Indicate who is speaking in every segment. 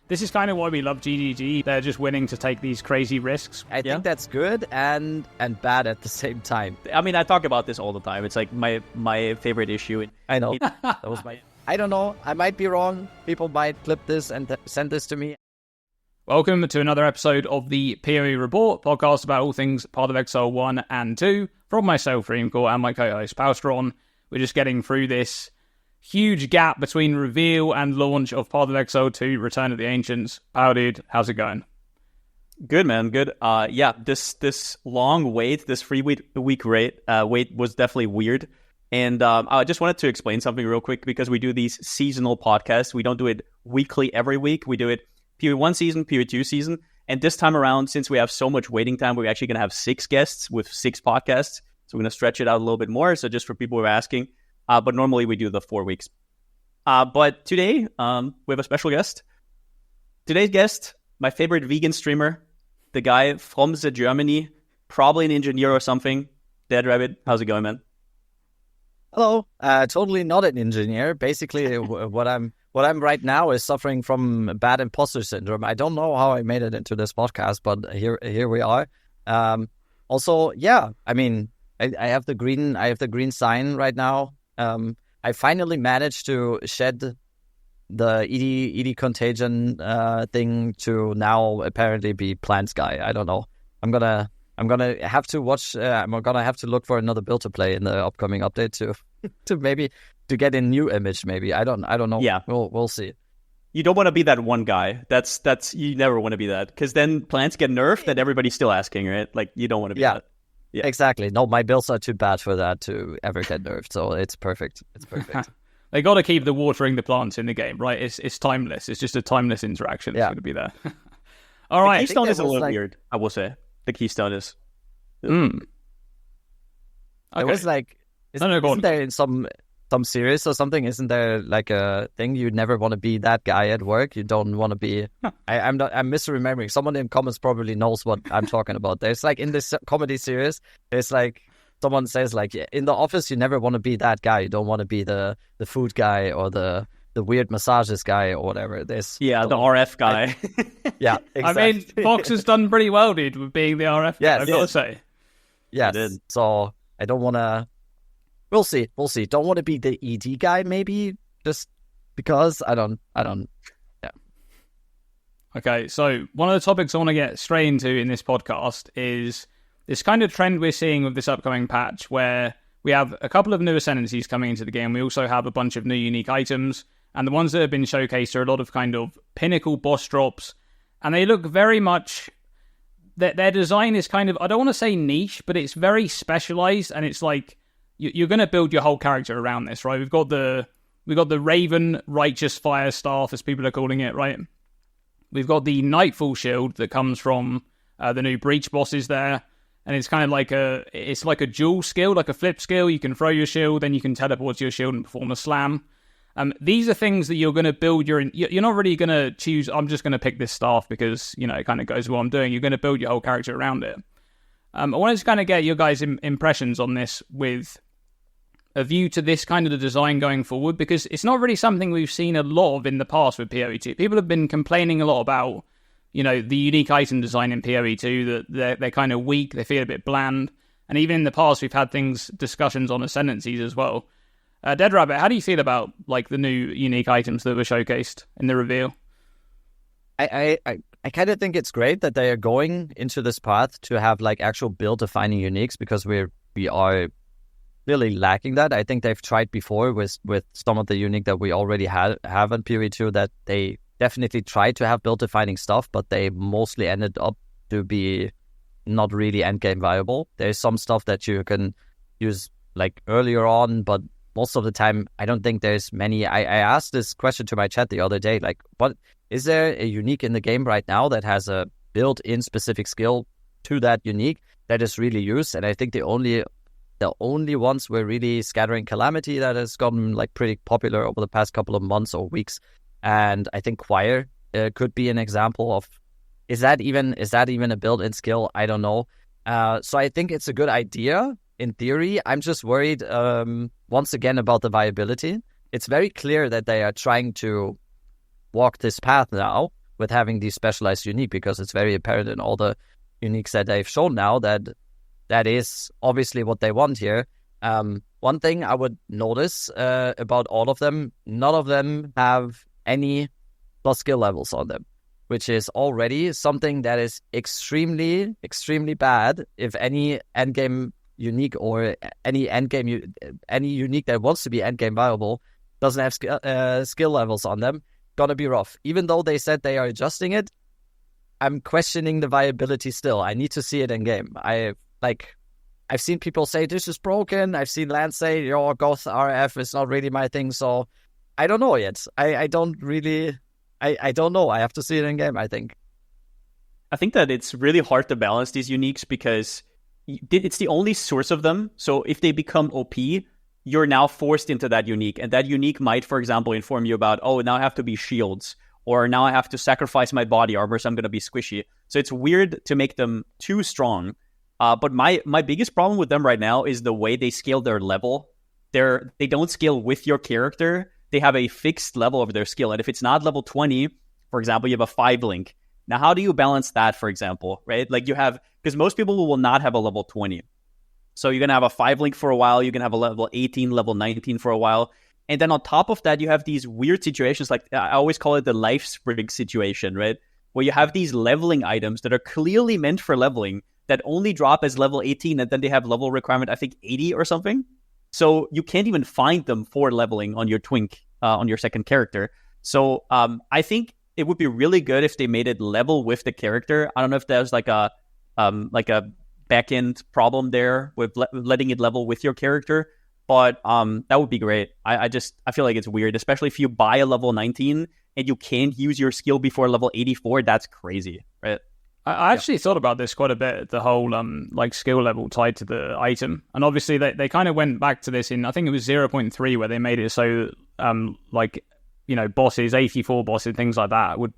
Speaker 1: This is kind of why we love GGG. They're just willing to take these crazy risks.
Speaker 2: I think that's good and bad at the same time.
Speaker 3: I mean, I talk about this all the time. It's like my favorite issue.
Speaker 2: I know. That was I don't know. I might be wrong. People might clip this and send this to me.
Speaker 1: Welcome to another episode of the PoE Report podcast about all things Path of Exile 1 and 2 from myself, Dreamcore, and my co-host, Palstron. We're just getting through this huge gap between reveal and launch of Path of Exile 2, Return of the Ancients. How, dude? How's it going?
Speaker 3: Good, man. Good. This long wait, this 3-week wait was definitely weird. And I just wanted to explain something real quick because we do these seasonal podcasts. We don't do it weekly every week. We do it PoE 1 season, PoE 2 season. And this time around, since we have so much waiting time, we're actually going to have 6 guests with 6 podcasts. So we're going to stretch it out a little bit more. So just for people who are asking. But normally we do the 4 weeks. But today, we have a special guest. Today's guest, my favorite vegan streamer, the guy from the Germany, probably an engineer or something. Dead Rabbit, how's it going, man?
Speaker 2: Hello. Totally not an engineer. Basically, what I'm right now is suffering from bad imposter syndrome. I don't know how I made it into this podcast, but here we are. Also, yeah, I mean, I have the green sign right now. I finally managed to shed the ED contagion thing to now apparently be Plants guy. I don't know. I'm gonna have to watch. I'm gonna have to look for another build to play in the upcoming update to get a new image. Maybe I don't know.
Speaker 3: Yeah,
Speaker 2: we'll see.
Speaker 3: You don't want to be that one guy. That's you never want to be that because then Plants get nerfed and everybody's still asking, right? Like you don't want to be that.
Speaker 2: Yeah, exactly. No, my builds are too bad for that to ever get nerfed, so it's perfect. It's perfect.
Speaker 1: They got to keep the watering the plants in the game, right? It's timeless. It's just a timeless interaction. It's going to be there. All right.
Speaker 3: The keystone is a little weird, I will say. The keystone is.
Speaker 1: Okay.
Speaker 2: It was like, isn't there in some series or something? Isn't there like a thing you never want to be that guy at work? You don't want to be. I'm misremembering. Someone in comments probably knows what I'm talking about. There's like in this comedy series, there's like someone says like in the office you never want to be that guy. You don't want to be the food guy or the weird massages guy or whatever.
Speaker 3: The RF guy.
Speaker 2: Yeah, exactly.
Speaker 1: I mean, Fox has done pretty well, dude, with being the RF guy, I've got to say.
Speaker 2: Yes. So I don't want to. We'll see. Don't want to be the ED guy, maybe, just because I don't. Yeah.
Speaker 1: Okay, so one of the topics I want to get straight into in this podcast is this kind of trend we're seeing with this upcoming patch, where we have a couple of new Ascendancies coming into the game. We also have a bunch of new unique items, and the ones that have been showcased are a lot of kind of pinnacle boss drops, and they look very much. Their design is kind of, I don't want to say niche, but it's very specialized, and it's like. You're going to build your whole character around this, right? We've got the Raven Righteous Fire Staff, as people are calling it, right? We've got the Nightfall Shield that comes from the new Breach bosses there, and it's kind of like a dual skill, like a flip skill. You can throw your shield, then you can teleport to your shield and perform a slam. These are things that you're going to build. You're not really going to choose. I'm just going to pick this staff because it kind of goes with what I'm doing. You're going to build your whole character around it. I wanted to kind of get your guys' impressions on this with a view to this kind of the design going forward, because it's not really something we've seen a lot of in the past with PoE 2. People have been complaining a lot about, the unique item design in PoE 2, that they're kind of weak, they feel a bit bland, and even in the past we've had discussions on Ascendancies as well. Dead Rabbit, how do you feel about like the new unique items that were showcased in the reveal?
Speaker 2: I kind of think it's great that they are going into this path to have like actual build-defining uniques, because we are really lacking that. I think they've tried before with some of the unique that we already have in PoE 2, that they definitely tried to have build-defining stuff, but they mostly ended up to be not really endgame viable. There's some stuff that you can use like earlier on, but most of the time, I don't think there's many. I asked this question to my chat the other day, like, what is there a unique in the game right now that has a built-in specific skill to that unique that is really used? And I think the only ones were really Scattering Calamity, that has gotten like pretty popular over the past couple of months or weeks. And I think Choir could be an example of, is that even a built-in skill? I don't know. So I think it's a good idea in theory. I'm just worried once again about the viability. It's very clear that they are trying to walk this path now with having these specialized unique, because it's very apparent in all the uniques that they've shown now that is obviously what they want here. One thing I would notice about all of them, none of them have any plus skill levels on them, which is already something that is extremely, extremely bad. If any endgame unique or any unique that wants to be endgame viable doesn't have skill levels on them, gonna be rough. Even though they said they are adjusting it, I'm questioning the viability still. I need to see it in game. I've seen people say this is broken. I've seen Lance say, Goth RF is not really my thing. So I don't know yet. I don't know. I have to see it in game, I think.
Speaker 3: I think that it's really hard to balance these uniques because it's the only source of them. So if they become OP, you're now forced into that unique. And that unique might, for example, inform you about, now I have to be shields. Or now I have to sacrifice my body armor, so I'm going to be squishy. So it's weird to make them too strong. But my biggest problem with them right now is the way they scale their level. They don't scale with your character. They have a fixed level of their skill. And if it's not level 20, for example, you have a 5 link. Now, how do you balance that, for example, right? Like because most people will not have a level 20. So you're going to have a 5 link for a while. You're going to have a level 18, level 19 for a while. And then on top of that, you have these weird situations, like I always call it the life sprig situation, right? Where you have these leveling items that are clearly meant for leveling that only drop as level 18, and then they have level requirement, I think 80 or something. So you can't even find them for leveling on your twink, on your second character. So I think it would be really good if they made it level with the character. I don't know if there's like a back-end problem there with letting it level with your character. But that would be great. I feel like it's weird, especially if you buy a level 19 and you can't use your skill before level 84. That's crazy, right?
Speaker 1: I actually thought about this quite a bit, the whole skill level tied to the item. And obviously they kind of went back to this in, I think it was 0.3, where they made it so bosses, 84 bosses, things like that would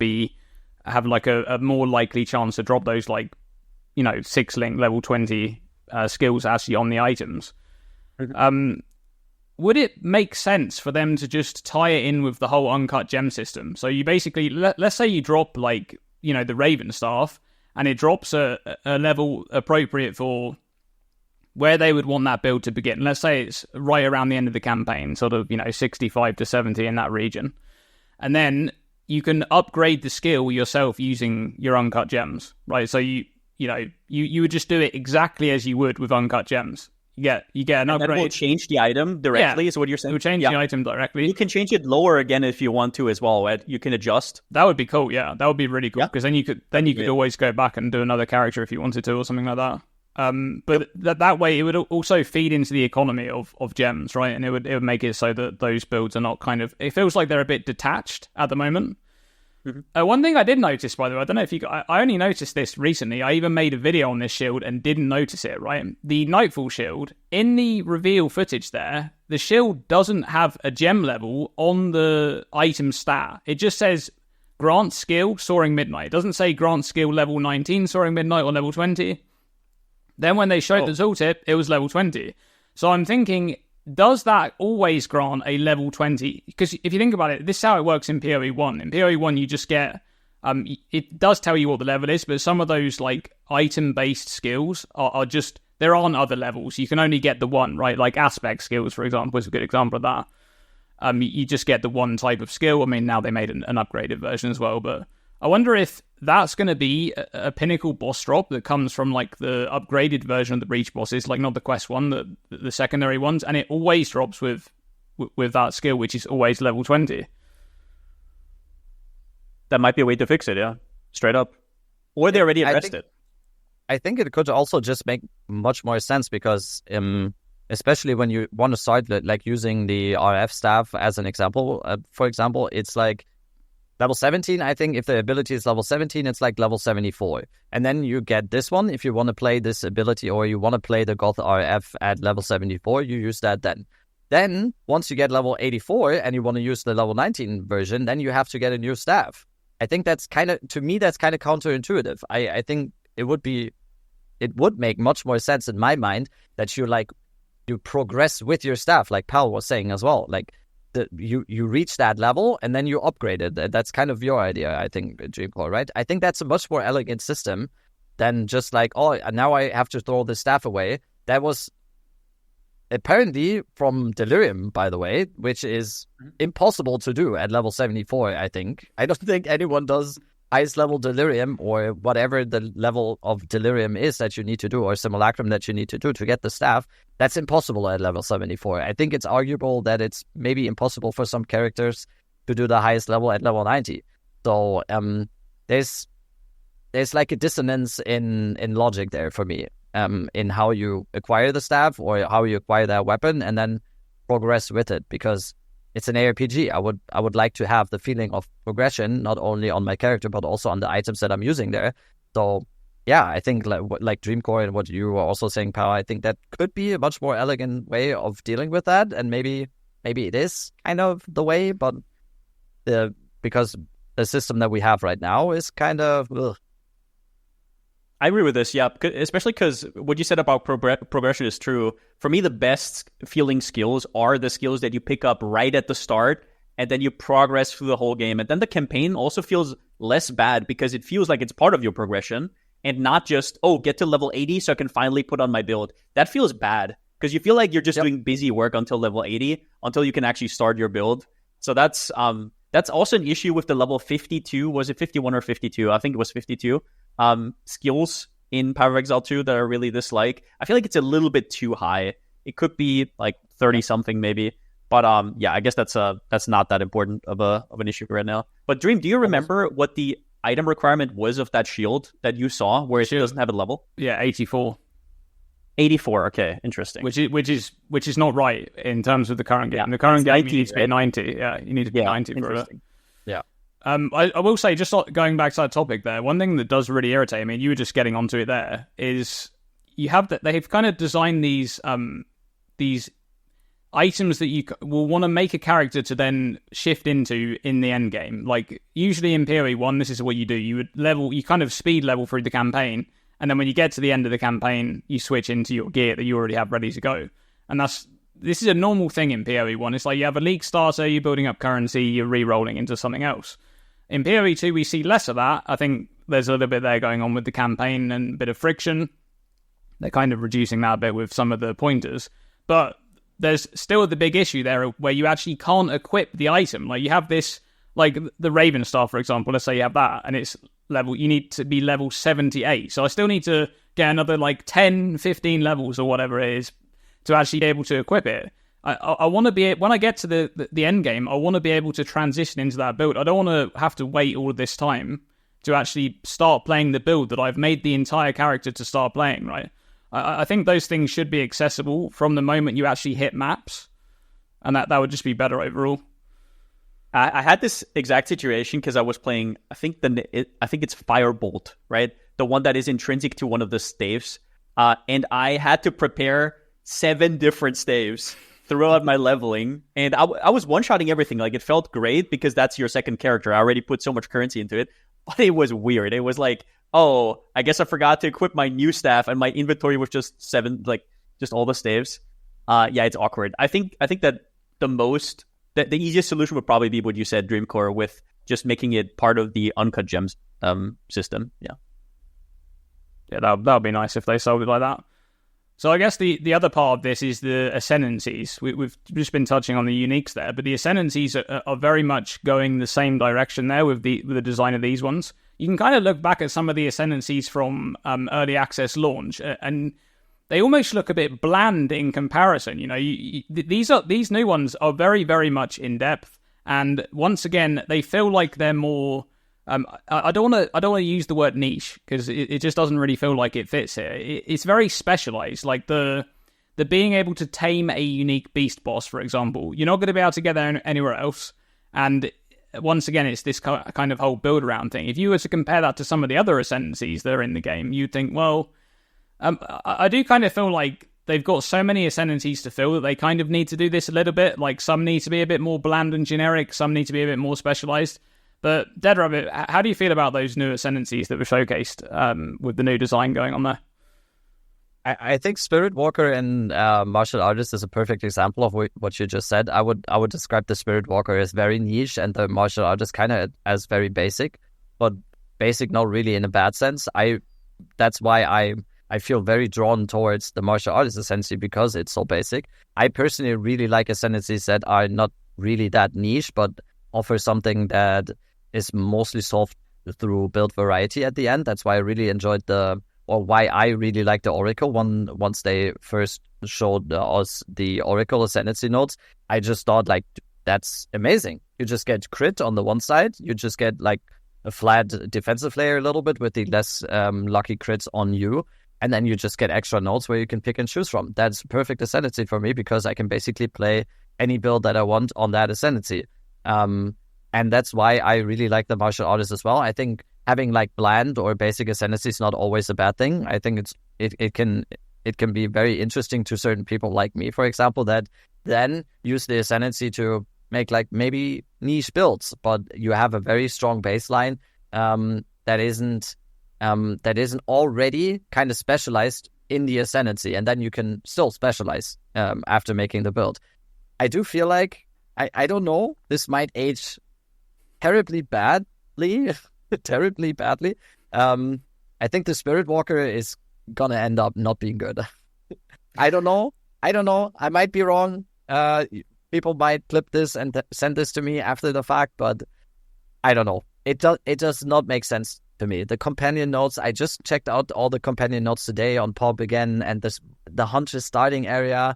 Speaker 1: have like a more likely chance to drop those 6 link level 20 skills actually on the items. Would it make sense for them to just tie it in with the whole uncut gem system? So you basically, let's say you drop the Raven Staff, and it drops a level appropriate for where they would want that build to begin. Let's say it's right around the end of the campaign, sort of 65 to 70 in that region. And then you can upgrade the skill yourself using your uncut gems, right? So you would just do it exactly as you would with uncut gems. You get an upgrade.
Speaker 3: That will change the item directly, is what you're saying?
Speaker 1: It will change the item directly.
Speaker 3: You can change it lower again if you want to as well, right? You can adjust.
Speaker 1: That would be cool, yeah. That would be really cool, because then you could always go back and do another character if you wanted to or something like that. But that way it would also feed into the economy of gems, right? And it would make it so that those builds are not it feels like they're a bit detached at the moment. Mm-hmm. One thing I did notice, by the way, I don't know if I only noticed this recently. I even made a video on this shield and didn't notice it, right? The Nightfall shield, in the reveal footage there, the shield doesn't have a gem level on the item stat. It just says grant skill Soaring Midnight. It doesn't say grant skill level 19 Soaring Midnight or level 20. Then when they showed the tooltip, it was level 20. So I'm thinking, does that always grant a level 20? Because if you think about it, this is how it works in PoE 1. In PoE 1, you just get... it does tell you what the level is, but some of those item-based skills are just... There aren't other levels. You can only get the one, right? Like aspect skills, for example, is a good example of that. You just get the one type of skill. I mean, now they made an upgraded version as well, but I wonder if that's going to be a pinnacle boss drop that comes from the upgraded version of the Breach bosses, not the Quest one, the secondary ones, and it always drops with that skill, which is always level 20.
Speaker 3: That might be a way to fix it, yeah. Straight up. Or they already addressed it.
Speaker 2: I think it could also just make much more sense because, especially when you want to start using the RF staff as an example, for example, it's level 17, I think if the ability is level 17, it's level 74. And then you get this one. If you want to play this ability or you want to play the Goth RF at level 74, you use that then. Then, once you get level 84 and you want to use the level 19 version, then you have to get a new staff. I think that's to me, that's kind of counterintuitive. I think it would make much more sense in my mind that you progress with your staff, like Pal was saying as well. you reach that level and then you upgrade it. That's kind of your idea, I think, Dreamcore, right? I think that's a much more elegant system than just like, oh, now I have to throw the staff away. That was apparently from Delirium, by the way, which is impossible to do at level 74, I think. I don't think anyone does highest level Delirium or whatever the level of Delirium is that you need to do, or Simulacrum that you need to do to get the staff. That's impossible at level 74. I think it's arguable that it's maybe impossible for some characters to do the highest level at level 90. So there's like a dissonance in logic there for me, in how you acquire the staff or how you acquire that weapon and then progress with it, because it's an ARPG. I would like to have the feeling of progression, not only on my character, but also on the items that I'm using there. So, yeah, I think like Dreamcore and what you were also saying, Pao, I think that could be a much more elegant way of dealing with that. And maybe it is kind of the way, but because the system that we have right now is kind of... Ugh.
Speaker 3: I agree with this, yeah, especially because what you said about progression is true. For me, the best feeling skills are the skills that you pick up right at the start, and then you progress through the whole game. And then the campaign also feels less bad because it feels like it's part of your progression and not just, oh, get to level 80 so I can finally put on my build. That feels bad because you feel like you're just doing busy work until level 80, until you can actually start your build. So that's also an issue with the level 52. Was it 51 or 52? I think it was 52. Skills in Path of Exile 2 that I really dislike. I feel like it's a little bit too high. It could be like 30 something maybe, but yeah, I guess that's not that important of an issue right now. But Dream, do you remember what the item requirement was of that shield that you saw, where it doesn't have a level?
Speaker 1: Yeah, 84.
Speaker 3: 84. Okay, interesting.
Speaker 1: Which is not right in terms of the current game. In the current game, 90, you need to be 90. Yeah, you need to be 90 for it.
Speaker 2: Yeah.
Speaker 1: I will say, just going back to that topic there, one thing that does really irritate me, and you were just getting onto it there, is you have that they've kind of designed these items that you will want to make a character to then shift into in the end game. Like usually in PoE 1, this is what you do: you kind of speed level through the campaign, and then when you get to the end of the campaign, you switch into your gear that you already have ready to go. And this is a normal thing in PoE 1. It's like you have a league starter, you're building up currency, you're re-rolling into something else. In PoE 2, we see less of that. I think there's a little bit there going on with the campaign and a bit of friction. They're kind of reducing that a bit with some of the pointers. But there's still the big issue there where you actually can't equip the item. Like you have this, like the Raven Star, for example, let's say you have that, and it's you need to be level 78. So I still need to get another like 10, 15 levels or whatever it is to actually be able to equip it. I want to be, when I get to the end game, I want to be able to transition into that build. I don't want to have to wait all this time to actually start playing the build that I've made the entire character to start playing, right? I think those things should be accessible from the moment you actually hit maps, and that would just be better overall.
Speaker 3: I had this exact situation because I was playing, I think it's Firebolt, right? The one that is intrinsic to one of the staves. And I had to prepare 7 different staves throughout my leveling, and I was one-shotting everything. Like, it felt great because that's your second character. I already put so much currency into it, but it was weird. It was like, oh, I guess I forgot to equip my new staff, and my inventory was just 7, like, just all the staves. Yeah, it's awkward. I think that the easiest solution would probably be what you said, Dreamcore, with just making it part of the uncut gems system. Yeah,
Speaker 1: that would be nice if they solved it like that. So I guess the other part of this is the Ascendancies. We've just been touching on the uniques there, but the Ascendancies are very much going the same direction there with the design of these ones. You can kind of look back at some of the Ascendancies from early access launch, and they almost look a bit bland in comparison. You know, these new ones are very, very much in depth, and once again, they feel like they're more. I don't want to use the word niche because it just doesn't really feel like it fits here. It's very specialized. Like the being able to tame a unique beast boss, for example, you're not going to be able to get there anywhere else. And once again, it's this kind of whole build around thing. If you were to compare that to some of the other Ascendancies that are in the game, you'd think, well, I do kind of feel like they've got so many Ascendancies to fill that they kind of need to do this a little bit. Like some need to be a bit more bland and generic, some need to be a bit more specialized. But Dead Rabbit, how do you feel about those new Ascendancies that were showcased with the new design going on there?
Speaker 2: I think Spirit Walker and Martial Artist is a perfect example of what you just said. I would describe the Spirit Walker as very niche and the Martial Artist kind of as very basic, but basic not really in a bad sense. That's why I feel very drawn towards the Martial Artist Ascendancy because it's so basic. I personally really like Ascendancies that are not really that niche, but offer something that is mostly solved through build variety at the end. That's why I really enjoyed why I really like the Oracle once they first showed us the Oracle Ascendancy nodes. I just thought, like, that's amazing. You just get crit on the one side. You just get, like, a flat defensive layer a little bit with the less lucky crits on you. And then you just get extra nodes where you can pick and choose from. That's perfect Ascendancy for me because I can basically play any build that I want on that Ascendancy. And that's why I really like the Martial Artist as well. I think having like bland or basic Ascendancy is not always a bad thing. I think it can be very interesting to certain people like me, for example, that then use the Ascendancy to make like maybe niche builds, but you have a very strong baseline that isn't already kind of specialized in the Ascendancy, and then you can still specialize after making the build. I do feel like I don't know, this might age terribly badly. Terribly badly. I think the Spirit Walker is gonna end up not being good. I don't know. I might be wrong. People might clip this and send this to me after the fact, but I don't know. It does not make sense to me. The companion nodes, I just checked out all the companion nodes today on PoE again, and the Huntress starting area,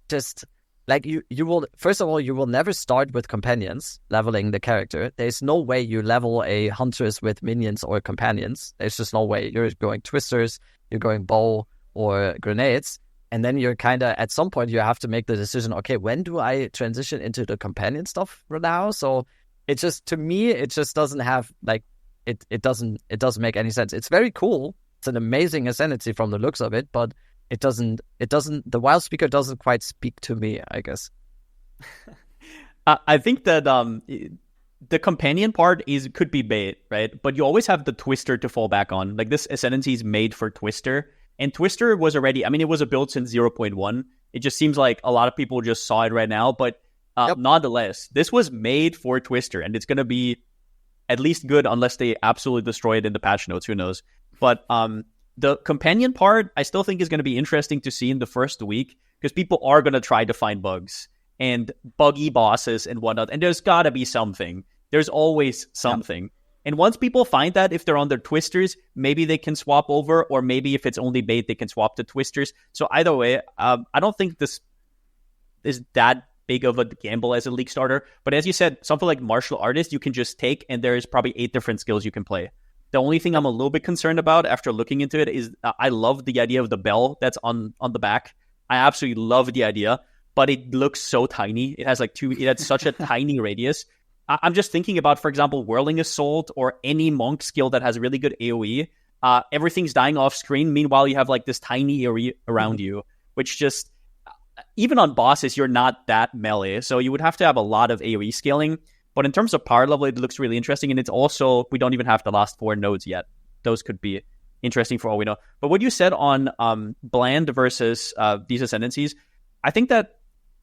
Speaker 2: just like you will, first of all, you will never start with companions leveling the character. There's no way you level a Huntress with minions or companions. There's just no way. You're going twisters, you're going bow or grenades, and then you're kind of, at some point, you have to make the decision, okay, when do I transition into the companion stuff for now? So it just, to me, it just doesn't have, like, it doesn't make any sense. It's very cool. It's an amazing Ascendancy from the looks of it, but it doesn't, the Wild Speaker doesn't quite speak to me, I guess.
Speaker 3: I think that the companion part could be bait, right? But you always have the Twister to fall back on. Like, this Ascendancy is made for Twister. And Twister was already, I mean, it was a build since 0.1. It just seems like a lot of people just saw it right now. But nonetheless, this was made for Twister. And it's going to be at least good unless they absolutely destroy it in the patch notes. Who knows? But the companion part, I still think is going to be interesting to see in the first week, because people are going to try to find bugs and buggy bosses and whatnot. And there's got to be something. There's always something. Yep. And once people find that, if they're on their Twisters, maybe they can swap over, or maybe if it's only bait, they can swap to Twisters. So either way, I don't think this is that big of a gamble as a League starter. But as you said, something like Martial Artist, you can just take, and there's probably 8 different skills you can play. The only thing I'm a little bit concerned about after looking into it is I love the idea of the bell that's on the back. I absolutely love the idea, but it looks so tiny. It has it has such a tiny radius. I'm just thinking about, for example, Whirling Assault or any monk skill that has really good AoE. Everything's dying off screen. Meanwhile, you have like this tiny AoE around you, which just, even on bosses, you're not that melee. So you would have to have a lot of AoE scaling. But in terms of power level, it looks really interesting. And it's also, we don't even have the last 4 nodes yet. Those could be interesting for all we know. But what you said on bland versus these Ascendancies, I think that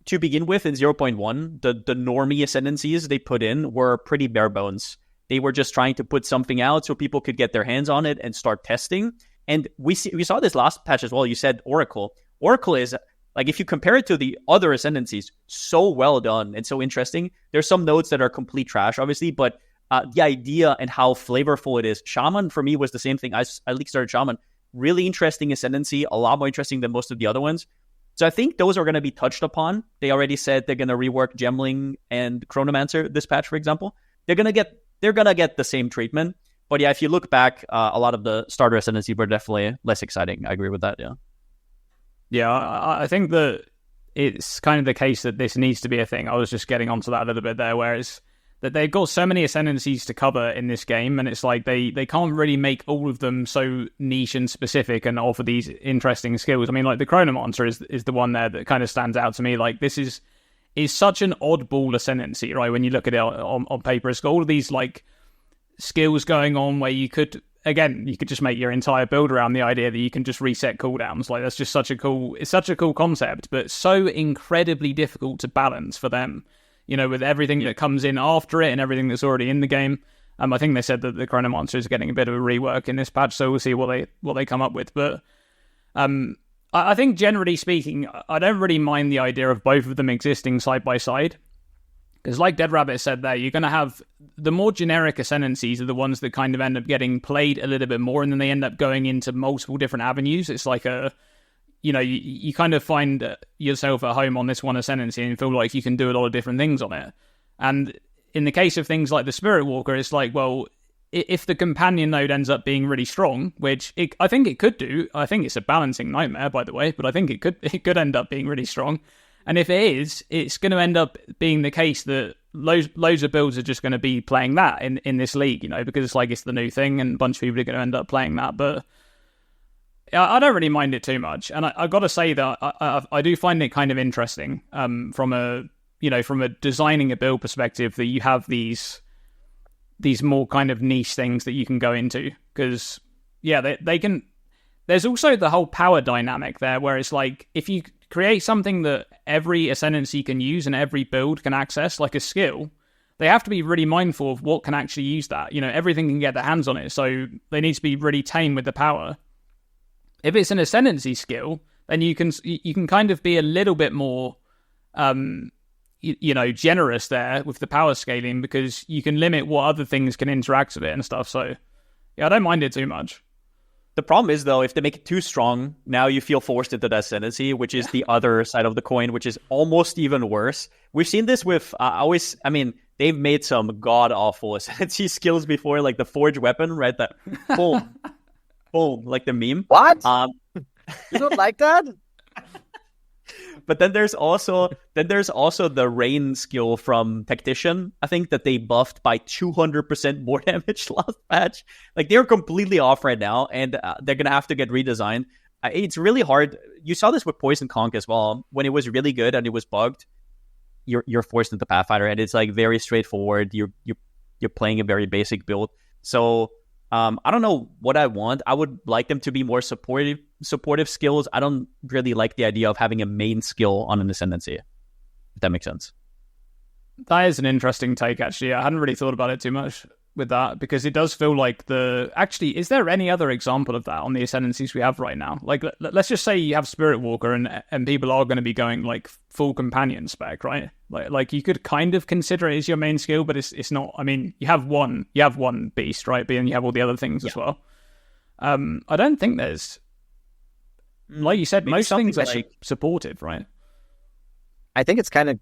Speaker 3: to begin with, in 0.1, the normie Ascendancies they put in were pretty bare bones. They were just trying to put something out so people could get their hands on it and start testing. And we saw this last patch as well. You said Oracle. Oracle is, like, if you compare it to the other Ascendancies, so well done and so interesting. There's some nodes that are complete trash, obviously, but the idea and how flavorful it is. Shaman, for me, was the same thing. I league started Shaman. Really interesting Ascendancy, a lot more interesting than most of the other ones. So I think those are going to be touched upon. They already said they're going to rework Gemling and Chronomancer this patch, for example. They're going to get the same treatment. But yeah, if you look back, a lot of the starter Ascendancy were definitely less exciting. I agree with that, yeah.
Speaker 1: Yeah, I think that it's kind of the case that this needs to be a thing. I was just getting onto that a little bit there, where it's that they've got so many Ascendancies to cover in this game, and it's like they can't really make all of them so niche and specific and offer these interesting skills. I mean, like the Chronomancer is the one there that kind of stands out to me. Like, this is such an oddball Ascendancy, right? When you look at it on paper, it's got all of these like skills going on where you could again, you could just make your entire build around the idea that you can just reset cooldowns. Like, that's just such a cool concept, but so incredibly difficult to balance for them, with everything that comes in after it and everything that's already in the game. I think they said that the Chronomancer is getting a bit of a rework in this patch, so we'll see what they come up with. But I think generally speaking, I don't really mind the idea of both of them existing side by side. Because like Dead Rabbit said there, you're going to have the more generic Ascendancies are the ones that kind of end up getting played a little bit more, and then they end up going into multiple different avenues. It's like you kind of find yourself at home on this one Ascendancy and feel like you can do a lot of different things on it. And in the case of things like the Spirit Walker, it's like, well, if the companion node ends up being really strong, which I think it could do, I think it's a balancing nightmare, by the way, but I think it could end up being really strong. And if it is, it's going to end up being the case that loads of builds are just going to be playing that in this league, because it's like it's the new thing and a bunch of people are going to end up playing that. But I don't really mind it too much. And I got to say that I do find it kind of interesting from a designing a build perspective, that you have these more kind of niche things that you can go into. Because, yeah, they can... There's also the whole power dynamic there, where it's like, if you create something that every Ascendancy can use and every build can access, like a skill, they have to be really mindful of what can actually use that. Everything can get their hands on it, so they need to be really tame with the power. If it's an Ascendancy skill, then you can kind of be a little bit more, generous there with the power scaling, because you can limit what other things can interact with it and stuff. So, yeah, I don't mind it too much.
Speaker 3: The problem is, though, if they make it too strong, now you feel forced into the Ascendancy, which is the other side of the coin, which is almost even worse. We've seen this with, they've made some god-awful Ascendancy skills before, like the Forge Weapon, right? That boom, boom, like the meme.
Speaker 2: What? You don't like that?
Speaker 3: But then there's also the Rain skill from Tactician. I think that they buffed by 200% more damage last patch. Like, they're completely off right now, and they're gonna have to get redesigned. It's really hard. You saw this with Poison Conch as well. When it was really good and it was bugged, you're forced into Pathfinder, and it's like very straightforward. You're playing a very basic build. So I don't know what I want. I would like them to be more supportive skills. I don't really like the idea of having a main skill on an Ascendancy, if that makes sense.
Speaker 1: That is an interesting take, actually. I hadn't really thought about it too much with that, because it does feel like actually, is there any other example of that on the Ascendancies we have right now? Like, let's just say you have Spirit Walker and people are going to be going like full companion spec, right? Like you could kind of consider it as your main skill, but it's not. I mean, you have one beast, right? But then you have all the other things as well. I don't think there's, like you said, most things are supportive, right?
Speaker 2: I think it's kind of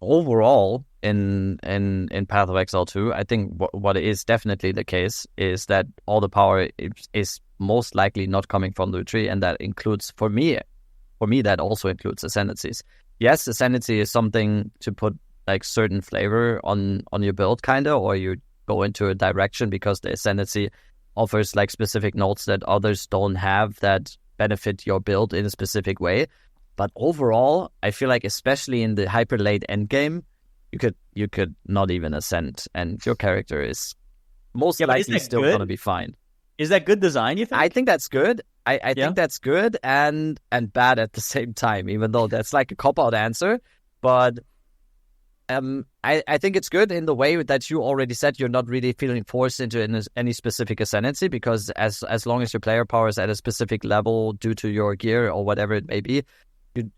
Speaker 2: overall in Path of Exile 2, I think what is definitely the case is that all the power is most likely not coming from the tree, and that includes, for me that also includes Ascendancies. Yes, Ascendancy is something to put like certain flavor on your build, kind of, or you go into a direction because the Ascendancy offers like specific nodes that others don't have that benefit your build in a specific way. But overall, I feel like especially in the hyper late end game, you could not even ascend, and your character is most likely still going to be fine.
Speaker 3: Is that good design, you think?
Speaker 2: I think that's good. I think that's good and bad at the same time, even though that's like a cop-out answer. But I think it's good in the way that you already said, you're not really feeling forced into any specific Ascendancy, because as long as your player power is at a specific level due to your gear or whatever it may be,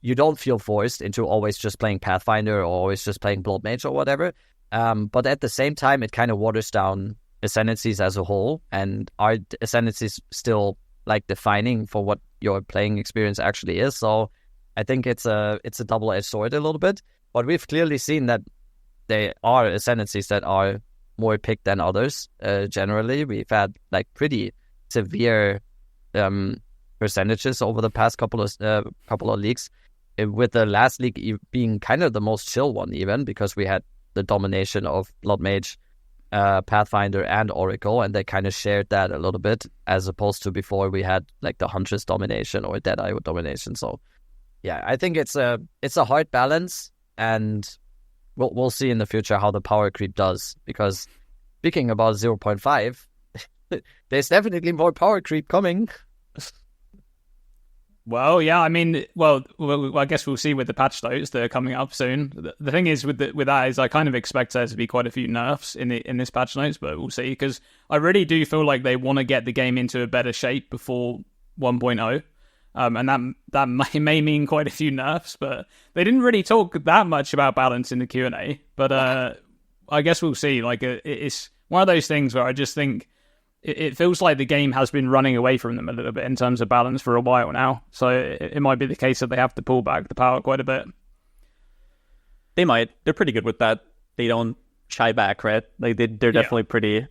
Speaker 2: you don't feel forced into always just playing Pathfinder or always just playing Blood Mage or whatever. But at the same time, it kind of waters down Ascendancies as a whole, and are Ascendancies still like defining for what your playing experience actually is. So I think it's a double-edged sword a little bit. But we've clearly seen that there are Ascendancies that are more picked than others. Generally, we've had like pretty severe percentages over the past couple of leagues, with the last league being kind of the most chill one, even because we had the domination of Blood Mage, Pathfinder, and Oracle, and they kind of shared that a little bit, as opposed to before we had like the Huntress domination or Deadeye domination. So yeah, I think it's a hard balance, and we'll see in the future how the power creep does. Because speaking about 0.5, there's definitely more power creep coming.
Speaker 1: Well, yeah, I mean, I guess we'll see with the patch notes that are coming up soon. The thing is with that is I kind of expect there to be quite a few nerfs in this patch notes, but we'll see, because I really do feel like they want to get the game into a better shape before 1.0. And that may mean quite a few nerfs, but they didn't really talk that much about balance in the Q&A. But I guess we'll see. Like, it's one of those things where I just think it feels like the game has been running away from them a little bit in terms of balance for a while now. So it might be the case that they have to pull back the power quite a bit.
Speaker 3: They might. They're pretty good with that. They don't shy back, right? Like they're definitely pretty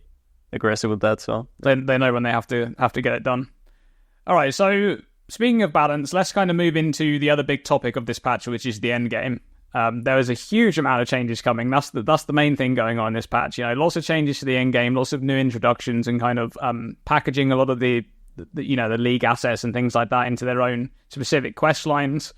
Speaker 3: aggressive with that. So
Speaker 1: they know when they have to get it done. All right. So speaking of balance, let's kind of move into the other big topic of this patch, which is the end game. There is a huge amount of changes coming. That's the main thing going on in this patch. You know, lots of changes to the end game, lots of new introductions, and kind of packaging a lot of the league assets and things like that into their own specific quest lines.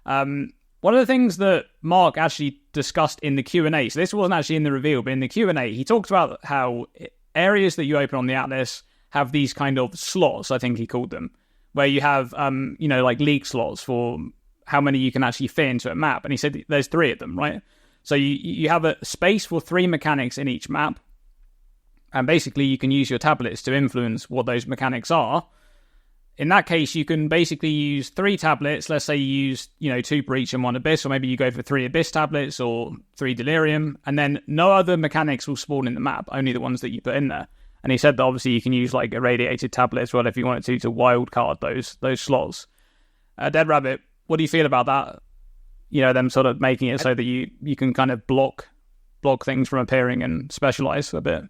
Speaker 1: One of the things that Mark actually discussed in the Q&A, so this wasn't actually in the reveal, but in the Q&A, he talked about how areas that you open on the Atlas have these kind of slots, I think he called them, where you have like league slots for how many you can actually fit into a map. And he said there's 3 of them, right? So you have a space for 3 mechanics in each map. And basically you can use your tablets to influence what those mechanics are. In that case, you can basically use 3 tablets. Let's say you use, 2 Breach and 1 Abyss, or maybe you go for 3 Abyss tablets or 3 Delirium. And then no other mechanics will spawn in the map, only the ones that you put in there. And he said that obviously you can use like irradiated tablet as well if you wanted to wildcard those slots. Dead Rabbit, what do you feel about that? Them sort of making it so that you can kind of block things from appearing and specialize a bit.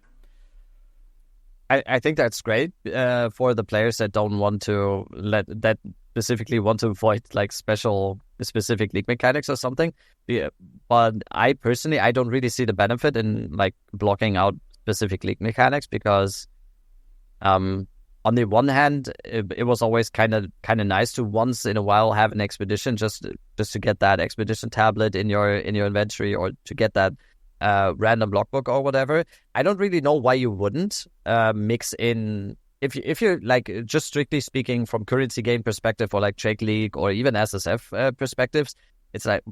Speaker 2: I think that's great for the players that don't want to specifically want to avoid like specific league mechanics or something. Yeah, but I personally don't really see the benefit in like blocking out specific league mechanics, because on the one hand, it was always kind of nice to once in a while have an expedition just to get that expedition tablet in your inventory, or to get that random logbook or whatever. I don't really know why you wouldn't mix in, if you're like just strictly speaking from currency game perspective, or like Drake League or even SSF perspectives. It's like,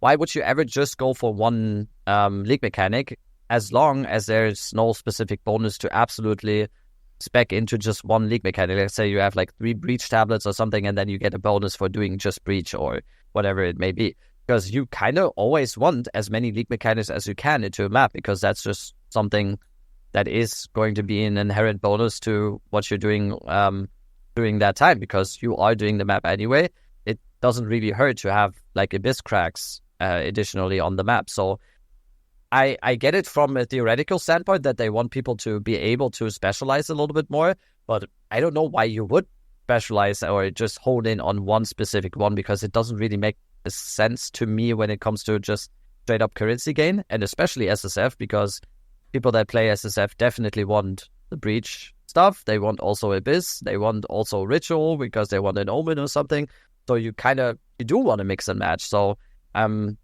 Speaker 2: why would you ever just go for one league mechanic, as long as there's no specific bonus to absolutely spec into just one league mechanic? Let's say you have like 3 Breach tablets or something, and then you get a bonus for doing just Breach or whatever it may be. Because you kind of always want as many league mechanics as you can into a map, because that's just something that is going to be an inherent bonus to what you're doing during that time, because you are doing the map anyway. It doesn't really hurt to have like Abyss cracks additionally on the map. So I get it from a theoretical standpoint that they want people to be able to specialize a little bit more, but I don't know why you would specialize or just hone in on one specific one, because it doesn't really make sense to me when it comes to just straight up currency gain, and especially SSF, because people that play SSF definitely want the Breach stuff. They want also Abyss. They want also Ritual, because they want an Omen or something. So you do want to mix and match. So I'm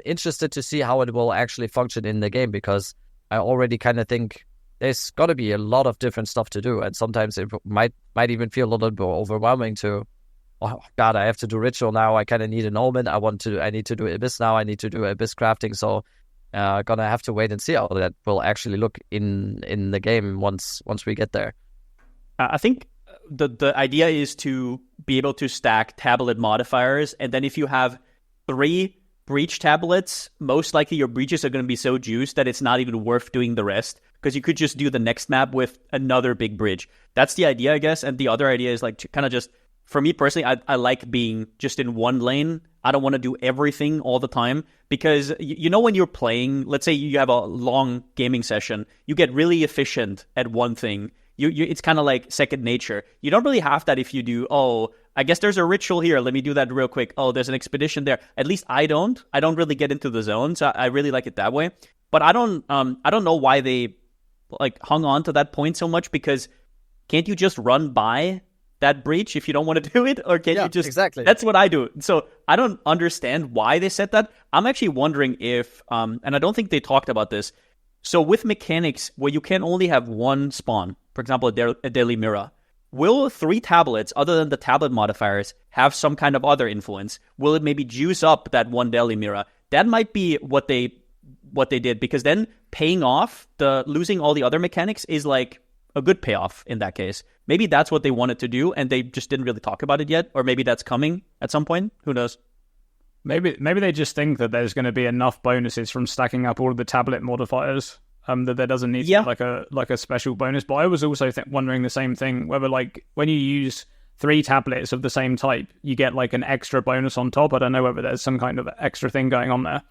Speaker 2: interested to see how it will actually function in the game, because I already kind of think there's got to be a lot of different stuff to do, and sometimes it might even feel a little bit overwhelming to, oh God, I have to do Ritual now. I kind of need an Omen. I need to do Abyss now. I need to do Abyss crafting. So gonna have to wait and see how that will actually look in the game once we get there.
Speaker 3: I think the idea is to be able to stack tablet modifiers, and then if you have 3 Breach tablets, most likely your breaches are going to be so juiced that it's not even worth doing the rest, because you could just do the next map with another big bridge. That's the idea, I guess. And the other idea is like to kind of just, for me personally, I like being just in one lane. I don't want to do everything all the time, because when you're playing, let's say you have a long gaming session, you get really efficient at one thing. It's kind of like second nature. You don't really have that if you do, I guess there's a ritual here, let me do that real quick. Oh, there's an expedition there. At least I don't really get into the zone, so I really like it that way. But I don't know why they like hung on to that point so much, because can't you just run by that breach if you don't want to do it? Or can you just...
Speaker 2: Exactly.
Speaker 3: That's what I do. So I don't understand why they said that. I'm actually wondering if, and I don't think they talked about this, So with mechanics where you can only have one spawn, for example, a Daily Mirror, will 3 tablets, other than the tablet modifiers, have some kind of other influence? Will it maybe juice up that one Daily Mirror? That might be what they did, because then paying off the losing all the other mechanics is like a good payoff in that case. Maybe that's what they wanted to do, and they just didn't really talk about it yet, or maybe that's coming at some point. Who knows?
Speaker 1: Maybe they just think that there's going to be enough bonuses from stacking up all of the tablet modifiers that there doesn't need to be like a special bonus. But I was also wondering the same thing, whether like when you use 3 tablets of the same type, you get like an extra bonus on top. I don't know whether there's some kind of extra thing going on there.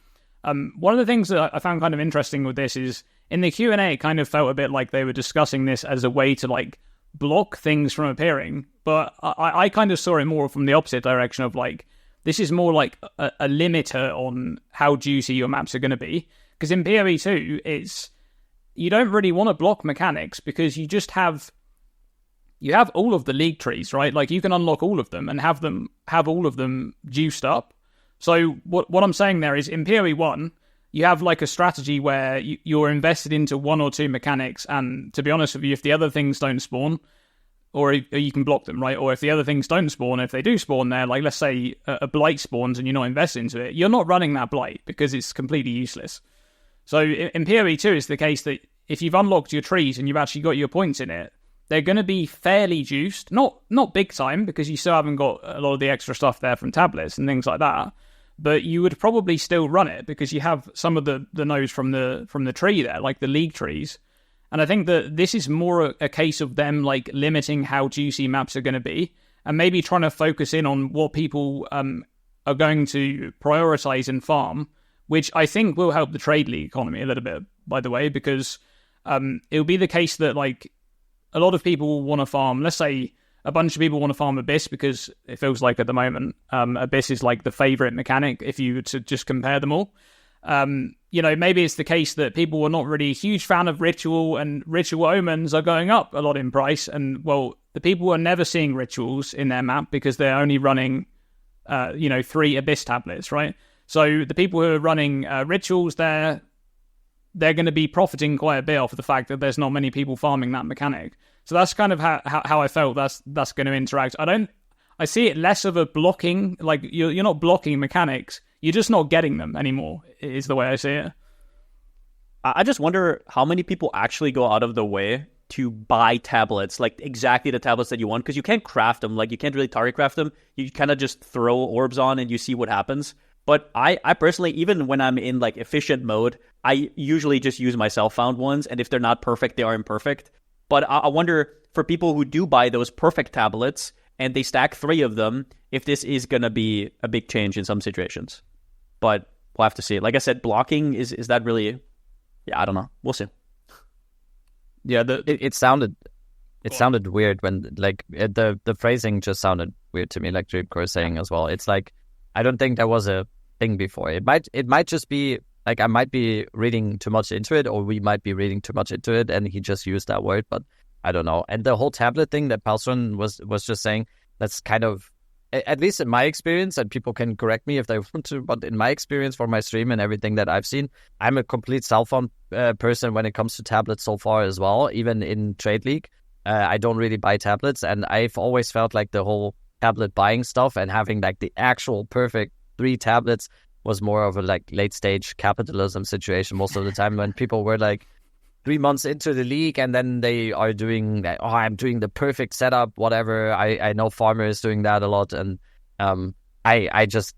Speaker 1: One of the things that I found kind of interesting with this is in the Q&A, it kind of felt a bit like they were discussing this as a way to like block things from appearing. But I kind of saw it more from the opposite direction of like, this is more like a limiter on how juicy your maps are going to be. Because in PoE 2, you don't really want to block mechanics because you just have all of the league trees, right? Like you can unlock all of them and have all of them juiced up. So what I'm saying there is in PoE 1, you have like a strategy where you're invested into 1 or 2 mechanics, and to be honest with you, if the other things don't spawn, or you can block them, right? Or if the other things don't spawn, if they do spawn there, like let's say a blight spawns and you're not invested into it, you're not running that blight because it's completely useless. So in PoE 2, it's the case that if you've unlocked your trees and you've actually got your points in it, they're going to be fairly juiced. Not big time, because you still haven't got a lot of the extra stuff there from tablets and things like that. But you would probably still run it because you have some of the nodes from the tree there, like the league trees. And I think that this is more a case of them like limiting how juicy maps are going to be, and maybe trying to focus in on what people are going to prioritize and farm, which I think will help the trade league economy a little bit, by the way, because it'll be the case that like a lot of people will want to farm, let's say a bunch of people want to farm Abyss because it feels like at the moment Abyss is like the favorite mechanic if you were to just compare them all. Maybe it's the case that people were not really a huge fan of Ritual, and Ritual Omens are going up a lot in price. And, well, the people are never seeing Rituals in their map because they're only running, 3 Abyss tablets, right? So the people who are running Rituals they're going to be profiting quite a bit off of the fact that there's not many people farming that mechanic. So that's kind of how I felt that's going to interact. I see it less of a blocking, like you're not blocking mechanics. You're just not getting them anymore, is the way I see it.
Speaker 3: I just wonder how many people actually go out of the way to buy tablets, like exactly the tablets that you want, because you can't craft them. Like you can't really target craft them. You kind of just throw orbs on and you see what happens. But I personally, even when I'm in like efficient mode, I usually just use my self-found ones. And if they're not perfect, they are imperfect. But I wonder for people who do buy those perfect tablets and they stack 3 of them, if this is going to be a big change in some situations. But we'll have to see. Like I said, blocking, is that really... Yeah, I don't know. We'll see.
Speaker 2: Yeah, it sounded weird when like the phrasing just sounded weird to me, like Dreamcore is saying as well. It's like I don't think that was a thing before. It might just be like I might be reading too much into it, or we might be reading too much into it, and he just used that word, but I don't know. And the whole tablet thing that Palstron was just saying, that's kind of, at least in my experience, and people can correct me if they want to, but in my experience for my stream and everything that I've seen, I'm a complete cell-phone person when it comes to tablets so far as well, even in Trade League. I don't really buy tablets, and I've always felt like the whole tablet buying stuff and having like the actual perfect 3 tablets was more of a like late-stage capitalism situation most of the time, when people were like 3 months into the league and then they are doing like, oh, I'm doing the perfect setup, whatever. I know Farmer is doing that a lot, and I just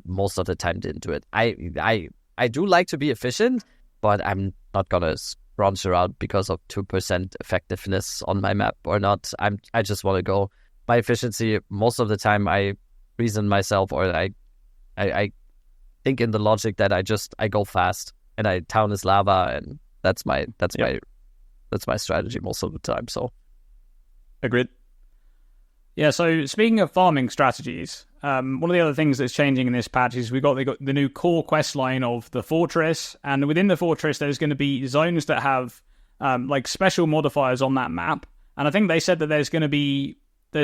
Speaker 2: most of the time didn't do it. I do like to be efficient, but I'm not gonna scrunch around because of 2% effectiveness on my map or not. I just want to go my efficiency. Most of the time I reason myself, or I think in the logic that I go fast and I town is lava, and that's my strategy most of the time. So
Speaker 3: agreed.
Speaker 1: Yeah, so speaking of farming strategies, one of the other things that's changing in this patch is we got the new core quest line of the fortress, and within the fortress there's going to be zones that have like special modifiers on that map. And I think they said that there's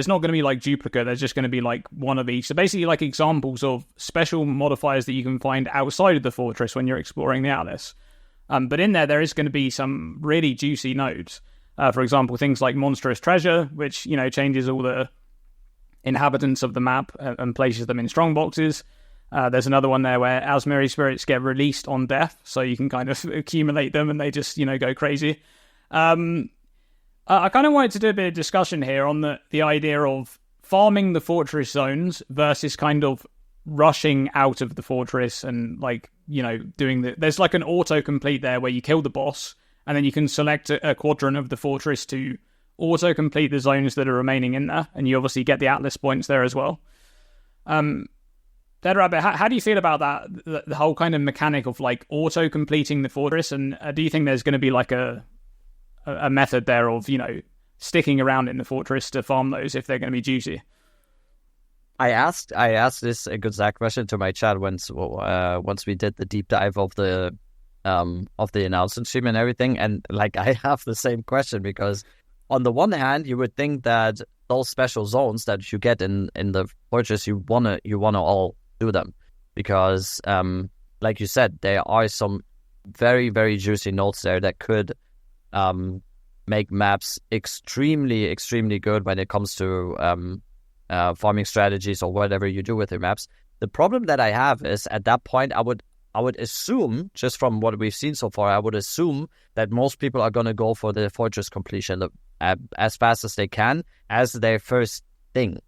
Speaker 1: not going to be like duplicate, there's just going to be like one of each. So basically like examples of special modifiers that you can find outside of the fortress when you're exploring the Atlas. But in there is going to be some really juicy nodes. For example, things like Monstrous Treasure, which, changes all the inhabitants of the map and places them in strong boxes. There's another one there where Asmeri spirits get released on death, so you can kind of accumulate them and they just, go crazy. I kind of wanted to do a bit of discussion here on the idea of farming the fortress zones versus kind of rushing out of the fortress and doing there's like an autocomplete there where you kill the boss and then you can select a quadrant of the fortress to auto-complete the zones that are remaining in there, and you obviously get the Atlas points there as well. Dead Rabbit, how do you feel about that, the whole kind of mechanic of auto-completing the fortress, and do you think there's going to be a method there of, sticking around in the fortress to farm those if they're going to be juicy?
Speaker 2: I asked this exact question to my chat once we did the deep dive of the announcement stream and everything, and I have the same question, because on the one hand you would think that those special zones that you get in the fortress, you wanna all do them, because like you said, there are some very, very juicy nodes there that could make maps extremely, extremely good when it comes to farming strategies or whatever you do with your maps. The problem that I have is, at that point, I would assume, just from what we've seen so far, I would assume that most people are going to go for the fortress completion as fast as they can as their first thing.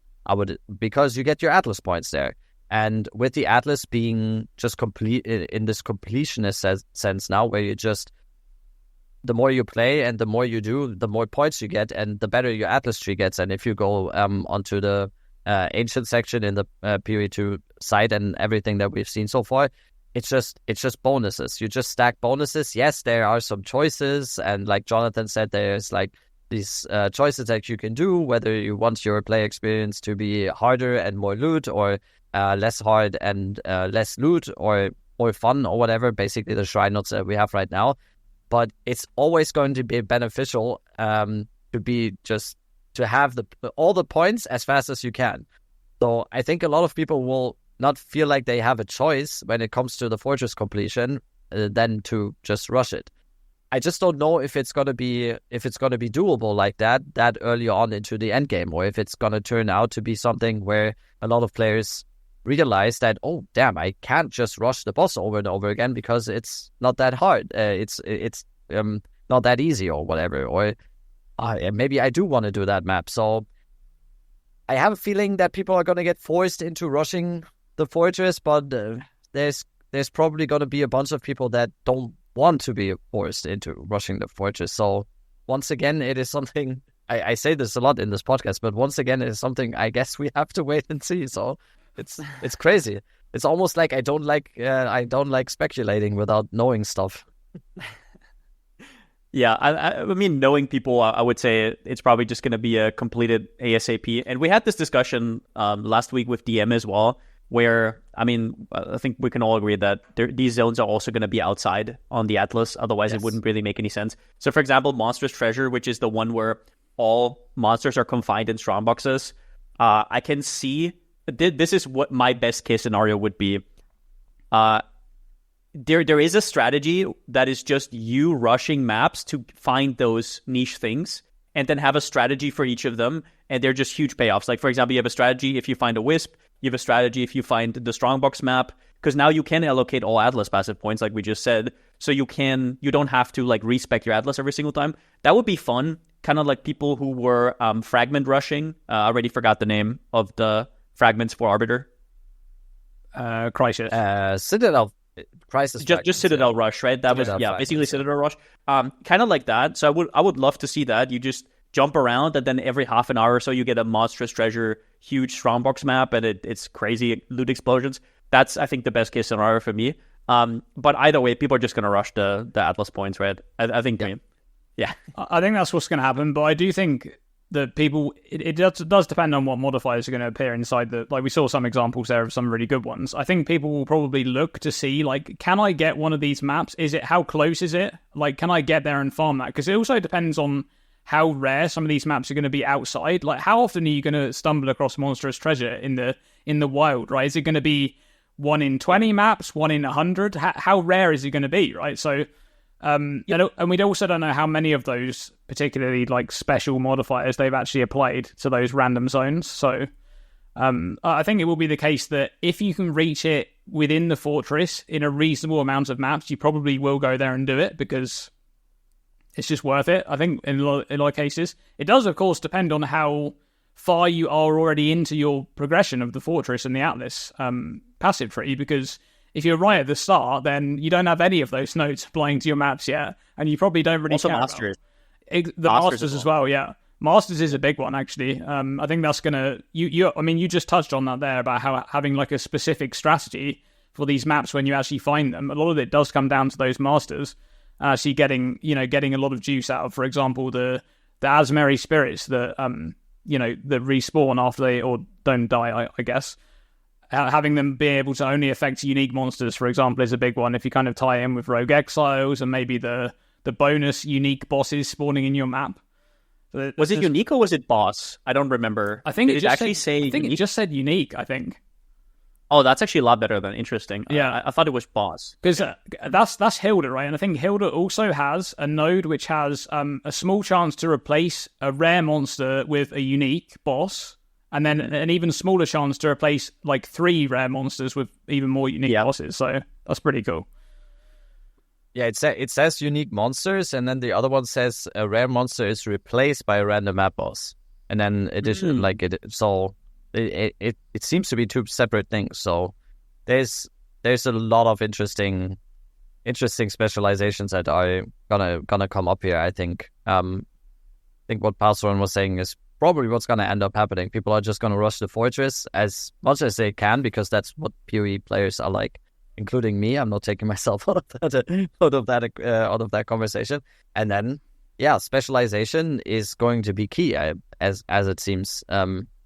Speaker 2: Because you get your Atlas points there. And with the Atlas being just complete in this completionist sense now, where you just, the more you play and the more you do, the more points you get and the better your Atlas tree gets. And if you go onto the ancient section in the PoE 2 site and everything that we've seen so far, it's just bonuses. You just stack bonuses. Yes, there are some choices, and like Jonathan said, there's these choices that you can do, whether you want your play experience to be harder and more loot, or less hard and less loot, or more fun, or whatever, basically the shrine notes that we have right now. But it's always going to be beneficial to have all the points as fast as you can. So I think a lot of people will not feel like they have a choice when it comes to the fortress completion than to just rush it. I just don't know if it's gonna be doable like that early on into the end game, or if it's gonna turn out to be something where a lot of players realize that, oh damn, I can't just rush the boss over and over again because it's not that hard. It's not that easy or whatever. Or maybe I do want to do that map. So I have a feeling that people are gonna get forced into rushing the fortress, but there's probably gonna be a bunch of people that don't want to be forced into rushing the fortress. So once again, it is something, I say this a lot in this podcast, but once again, it is something I guess we have to wait and see. So it's crazy. It's almost like I don't like speculating without knowing stuff.
Speaker 3: Yeah, I mean, knowing people, I would say it's probably just going to be a completed ASAP. And we had this discussion last week with DM as well, where, I mean, I think we can all agree that these zones are also going to be outside on the Atlas. Otherwise, It wouldn't really make any sense. So, for example, Monstrous Treasure, which is the one where all monsters are confined in strong boxes, I can see, this is what my best case scenario would be. There is a strategy that is just you rushing maps to find those niche things, and then have a strategy for each of them, and they're just huge payoffs. Like, for example, you have a strategy if you find a Wisp, you have a strategy if you find the Strongbox map, because now you can allocate all Atlas passive points, like we just said, so you don't have to respec your Atlas every single time. That would be fun, kind of like people who were fragment rushing. I already forgot the name of the fragments for Arbiter.
Speaker 1: Crisis.
Speaker 2: Citadel. Crisis.
Speaker 3: Just Citadel Rush, right? That Citadel was basically Citadel Rush. Kind of like that. So I would love to see that. You just jump around, and then every half an hour or so you get a Monstrous Treasure huge Strongbox map, and it's crazy loot explosions. That's, I think, the best case scenario for me. But either way, people are just going to rush the Atlas points, right? I think. Yeah.
Speaker 1: I think that's what's going to happen. But I do think that people, it does depend on what modifiers are going to appear inside the, we saw some examples there of some really good ones. I think people will probably look to see, can I get one of these maps? How close is it? Can I get there and farm that? Because it also depends on how rare some of these maps are going to be outside. How often are you going to stumble across Monstrous Treasure in the wild, right? Is it going to be 1 in 20 maps, 1 in 100? How rare is it going to be, right? So And we also don't know how many of those particularly like special modifiers they've actually applied to those random zones. So I think it will be the case that if you can reach it within the fortress in a reasonable amount of maps, you probably will go there and do it because it's just worth it. I think in a lot of cases, it does of course depend on how far you are already into your progression of the fortress and the Atlas passive tree, because if you're right at the start, then you don't have any of those nodes applying to your maps yet, and you probably don't really care
Speaker 3: Masters.
Speaker 1: The Masters as well, yeah. Masters is a big one, actually. I think that's gonna you just touched on that there about how having like a specific strategy for these maps when you actually find them. A lot of it does come down to those Masters actually getting a lot of juice out of, for example, the Asmeri spirits that that respawn after they or don't die, I guess. Having them be able to only affect unique monsters, for example, is a big one. If you kind of tie in with Rogue Exiles and maybe the bonus unique bosses spawning in your map.
Speaker 3: Was it unique or was it boss? I don't remember.
Speaker 1: I think
Speaker 3: it
Speaker 1: just said unique, I think.
Speaker 3: Oh, that's actually a lot better than interesting.
Speaker 1: Yeah.
Speaker 3: I thought it was boss.
Speaker 1: Because that's Hilda, right? And I think Hilda also has a node which has a small chance to replace a rare monster with a unique boss, and then an even smaller chance to replace like 3 rare monsters with even more unique bosses. So that's pretty cool.
Speaker 2: Yeah, it says unique monsters, and then the other one says a rare monster is replaced by a random map boss, and then addition it seems to be 2 separate things. So there's a lot of interesting specializations that are gonna come up here. I think what Pastor was saying is probably what's gonna end up happening. People are just gonna rush the fortress as much as they can because that's what PoE players are like, including me. I'm not taking myself out of that conversation. And then specialization is going to be key as it seems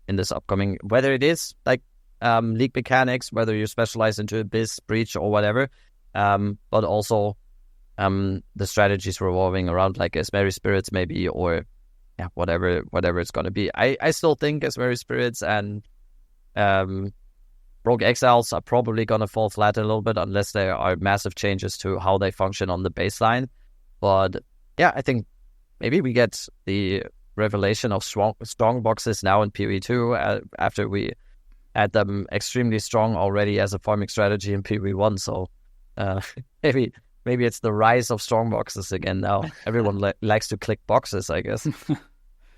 Speaker 2: in this upcoming, whether it is like league mechanics, whether you specialize into Abyss, Breach, or whatever, but also the strategies revolving around like Asmeri Spirits maybe, or whatever it's going to be. I still think Asmeri Spirits and Rogue Exiles are probably going to fall flat a little bit unless there are massive changes to how they function on the baseline. But I think maybe we get the revelation of strong boxes now in PoE2 after we had them extremely strong already as a farming strategy in PoE1. So maybe it's the rise of strong boxes again now. Everyone likes to click boxes, I guess.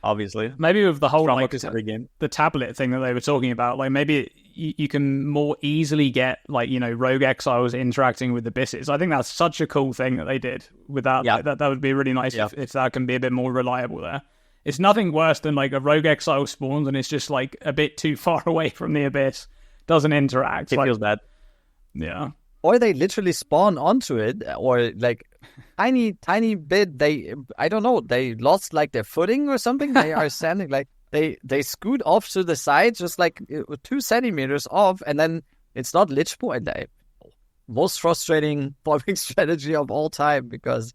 Speaker 3: Obviously.
Speaker 1: Maybe with the whole
Speaker 3: strong
Speaker 1: like
Speaker 3: boxes every game.
Speaker 1: The tablet thing that they were talking about, like maybe you can more easily get like Rogue Exiles interacting with the Abysses. I think that's such a cool thing that they did with that.
Speaker 3: Yeah.
Speaker 1: That would be really nice if that can be a bit more reliable there. It's nothing worse than like a Rogue Exile spawns and it's just like a bit too far away from the Abyss, doesn't interact.
Speaker 3: It feels bad.
Speaker 1: Yeah.
Speaker 2: Or they literally spawn onto it, or like tiny bit. I don't know. They lost like their footing or something. They are standing like they scoot off to the side, just like 2 centimeters off, and then it's not lich point. Most frustrating farming strategy of all time, because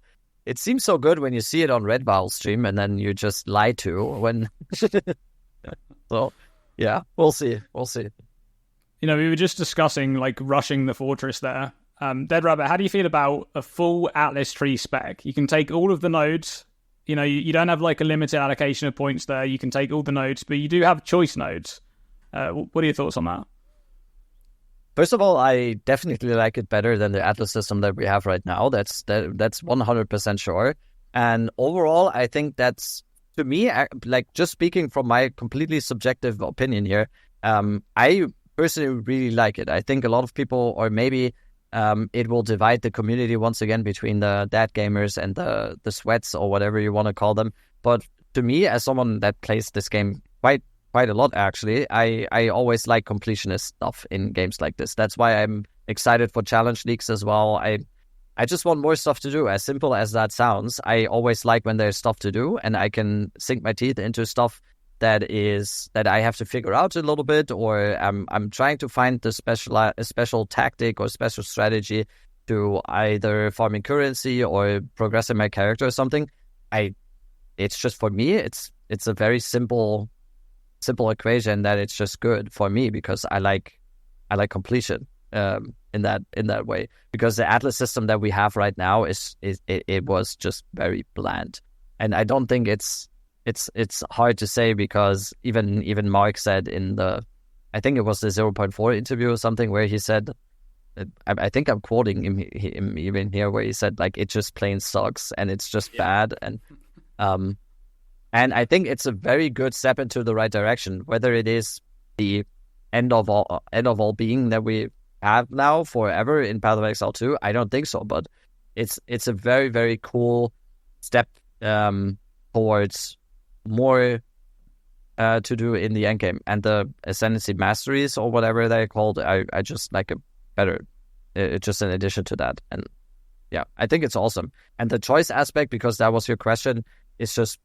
Speaker 2: it seems so good when you see it on Red Valve stream, and then you just lie to when. So, we'll see.
Speaker 1: We were just discussing like rushing the fortress there. Dead Rabbit, how do you feel about a full Atlas tree spec? You can take all of the nodes. You don't have like a limited allocation of points there. You can take all the nodes, but you do have choice nodes. What are your thoughts on that?
Speaker 2: First of all, I definitely like it better than the Atlas system that we have right now. That's 100% sure. And overall, I think that's, to me, like just speaking from my completely subjective opinion here, I personally really like it. I think a lot of people, or maybe it will divide the community once again between the dad gamers and the sweats, or whatever you want to call them. But to me, as someone that plays this game quite a lot, actually, I always like completionist stuff in games like this. That's why I'm excited for challenge leagues as well. I just want more stuff to do. As simple as that sounds, I always like when there's stuff to do and I can sink my teeth into stuff that I have to figure out a little bit, or I'm trying to find the special tactic or special strategy to either farming currency or progressing my character or something. It's just, for me, it's a very simple equation that it's just good for me, because I like completion. in that way, because the Atlas system that we have right now it was just very bland, and I don't think it's hard to say, because even Mark said in the, I think it was the 0.4 interview or something, where he said, I think I'm quoting him even here, where he said like it just plain sucks and it's just bad, and I think it's a very good step into the right direction. Whether it is the end of all being that we have now forever in Path of Exile 2, I don't think so, but it's a very, very cool step towards more to do in the endgame, and the Ascendancy Masteries or whatever they're called, I just like a better, it's just an addition to that. And yeah, I think it's awesome. And the choice aspect, because that was your question, it's just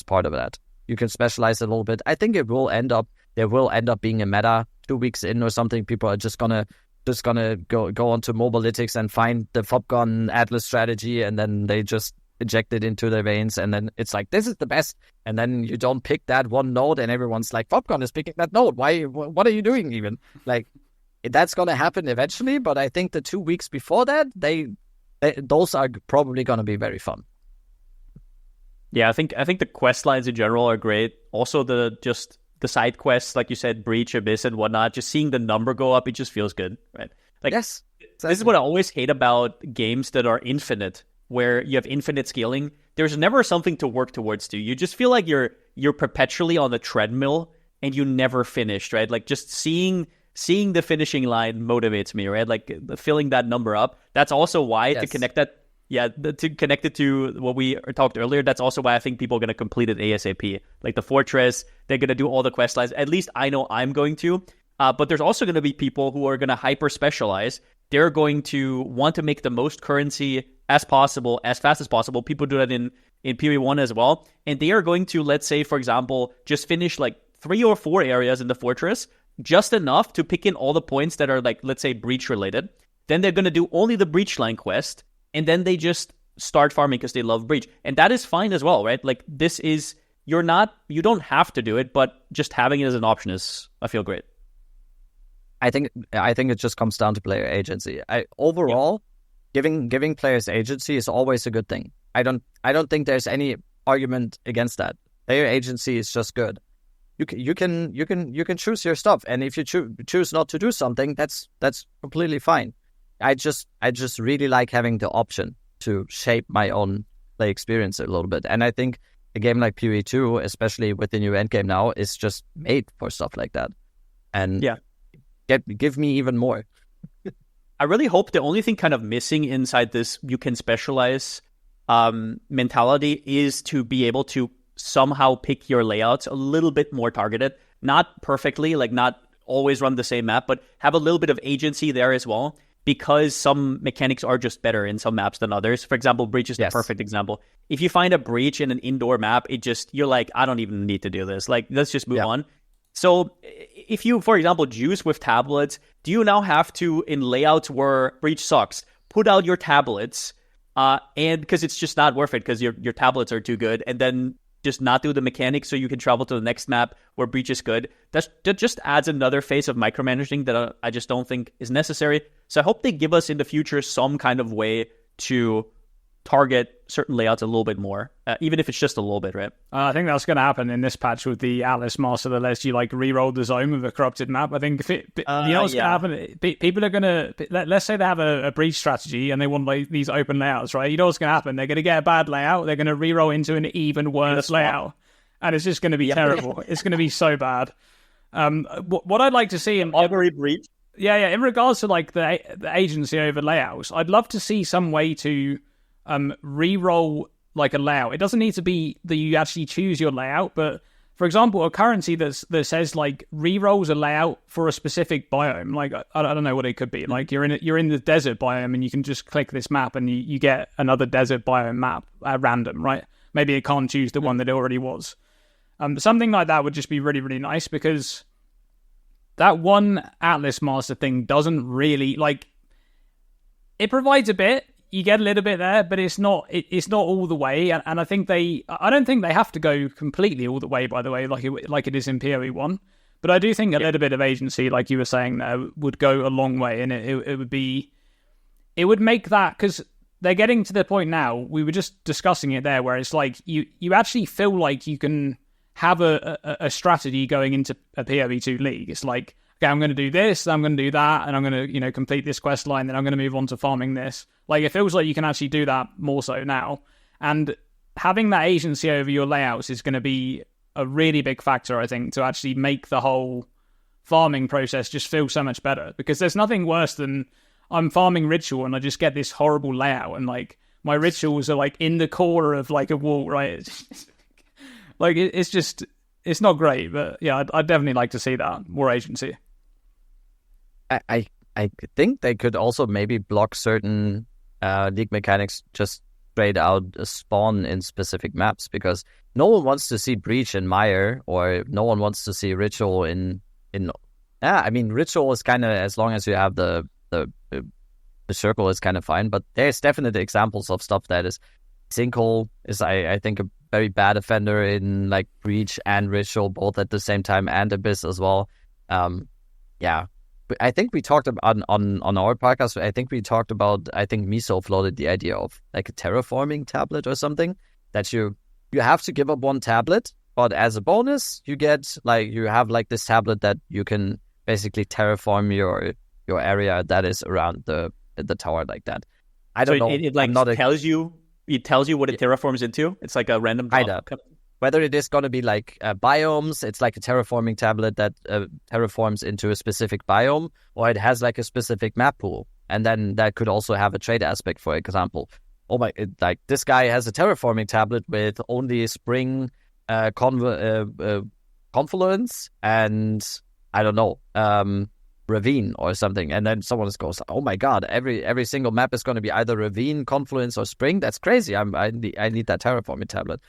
Speaker 2: part of that. You can specialize a little bit. I think there will end up being a meta 2 weeks in or something. People are just gonna go onto Mobalytics and find the Fopgon Atlas strategy, and then they just inject it into their veins, and then it's like, this is the best. And then you don't pick that one node, and everyone's like, Fopgon is picking that node. Why? What are you doing even? Like, that's gonna happen eventually. But I think the 2 weeks before that, those are probably gonna be very fun.
Speaker 3: Yeah, I think the quest lines in general are great. Also, the side quests, like you said, Breach, Abyss, and whatnot. Just seeing the number go up, it just feels good, right? Like,
Speaker 2: yes, exactly.
Speaker 3: This is what I always hate about games that are infinite, where you have infinite scaling. There's never something to work towards. You just feel like you're perpetually on the treadmill and you never finished, right? Like, just seeing the finishing line motivates me, right? Like, filling that number up. That's also why to connect that. Yeah, to connect it to what we talked earlier, that's also why I think people are going to complete it ASAP. Like the Fortress, they're going to do all the quest lines. At least I know I'm going to. But there's also going to be people who are going to hyper-specialize. They're going to want to make the most currency as possible, as fast as possible. People do that in PoE 1 as well. And they are going to, let's say, for example, just finish like 3 or 4 areas in the Fortress, just enough to pick in all the points that are like, let's say, Breach-related. Then they're going to do only the Breach line quest. And then they just start farming because they love Breach. And that is fine as well, right? Like, this is, you don't have to do it, but just having it as an option I feel great.
Speaker 2: I think it just comes down to player agency. Overall, giving players agency is always a good thing. I don't think there's any argument against that. Player agency is just good. You can choose your stuff, and if you choose not to do something, that's completely fine. I just really like having the option to shape my own play experience a little bit. And I think a game like PoE 2, especially with the new endgame now, is just made for stuff like that. And give me even more.
Speaker 3: I really hope the only thing kind of missing inside this you can specialize mentality is to be able to somehow pick your layouts a little bit more targeted. Not perfectly, like not always run the same map, but have a little bit of agency there as well. Because some mechanics are just better in some maps than others. For example, Breach is the perfect example. If you find a Breach in an indoor map, you're like, I don't even need to do this. Like, let's just move on. So if you, for example, juice with tablets, do you now have to, in layouts where Breach sucks, put out your tablets, and because it's just not worth it because your tablets are too good, and then just not do the mechanics so you can travel to the next map where Breach is good? That just adds another phase of micromanaging that I just don't think is necessary. So I hope they give us in the future some kind of way to target certain layouts a little bit more, even if it's just a little bit, right?
Speaker 1: I think that's going to happen in this patch with the Atlas Master that lets you like re-roll the zone with a corrupted map. I think what's going to happen? People are going to, let's say they have a Breach strategy and they want like these open layouts, right? You know what's going to happen? They're going to get a bad layout. They're going to re-roll into an even worse layout. And it's just going to be terrible. It's going to be so bad. What I'd like to see in
Speaker 3: Augury Breach.
Speaker 1: Yeah. In regards to like the agency over layouts, I'd love to see some way to re-roll like a layout. It doesn't need to be that you actually choose your layout, but for example, a currency that says like re-rolls a layout for a specific biome. Like I don't know what it could be. Like you're in the desert biome and you can just click this map and you get another desert biome map at random, right? Maybe it can't choose the one that it already was. Something like that would just be really, really nice, because that one Atlas Master thing doesn't really, like, it provides a bit, you get a little bit there, but it's not all the way, and I don't think they have to go completely all the way, by the way, like it is in PoE 1, But I do think a little bit of agency, like you were saying there, would go a long way, and it would make that, because they're getting to the point now, we were just discussing it there, where it's like you actually feel like you can have a strategy going into a PoE2 league. It's like, okay, I'm going to do this, I'm going to do that, and I'm going to, complete this quest line, then I'm going to move on to farming this. Like, it feels like you can actually do that more so now. And having that agency over your layouts is going to be a really big factor, I think, to actually make the whole farming process just feel so much better. Because there's nothing worse than I'm farming ritual and I just get this horrible layout, and like my rituals are like in the corner of like a wall, right? Like it's not great, but yeah, I'd definitely like to see that more agency.
Speaker 2: I think they could also maybe block certain league mechanics just straight out spawn in specific maps, because no one wants to see Breach in Mire, or no one wants to see Ritual in. I mean, Ritual is kind of, as long as you have the circle, is kind of fine. But there's definitely examples of stuff that is. Sinkhole is, I think, a very bad offender in like Breach and Ritual both at the same time, and Abyss as well. Yeah. I think we talked about on our podcast. I think we talked about. I think Miso floated the idea of like a terraforming tablet or something, that you have to give up one tablet, but as a bonus, you get like you have like this tablet that you can basically terraform your area that is around the tower like that. I don't know.
Speaker 3: It like tells you what it terraforms into. It's like a random drop.
Speaker 2: Whether it is going to be like biomes, it's like a terraforming tablet that terraforms into a specific biome, or it has like a specific map pool. And then that could also have a trade aspect, for example. Like this guy has a terraforming tablet with only spring confluence and, I don't know, ravine or something. And then someone just goes, oh my God, every single map is going to be either ravine, confluence, or spring. That's crazy. I need that terraforming tablet.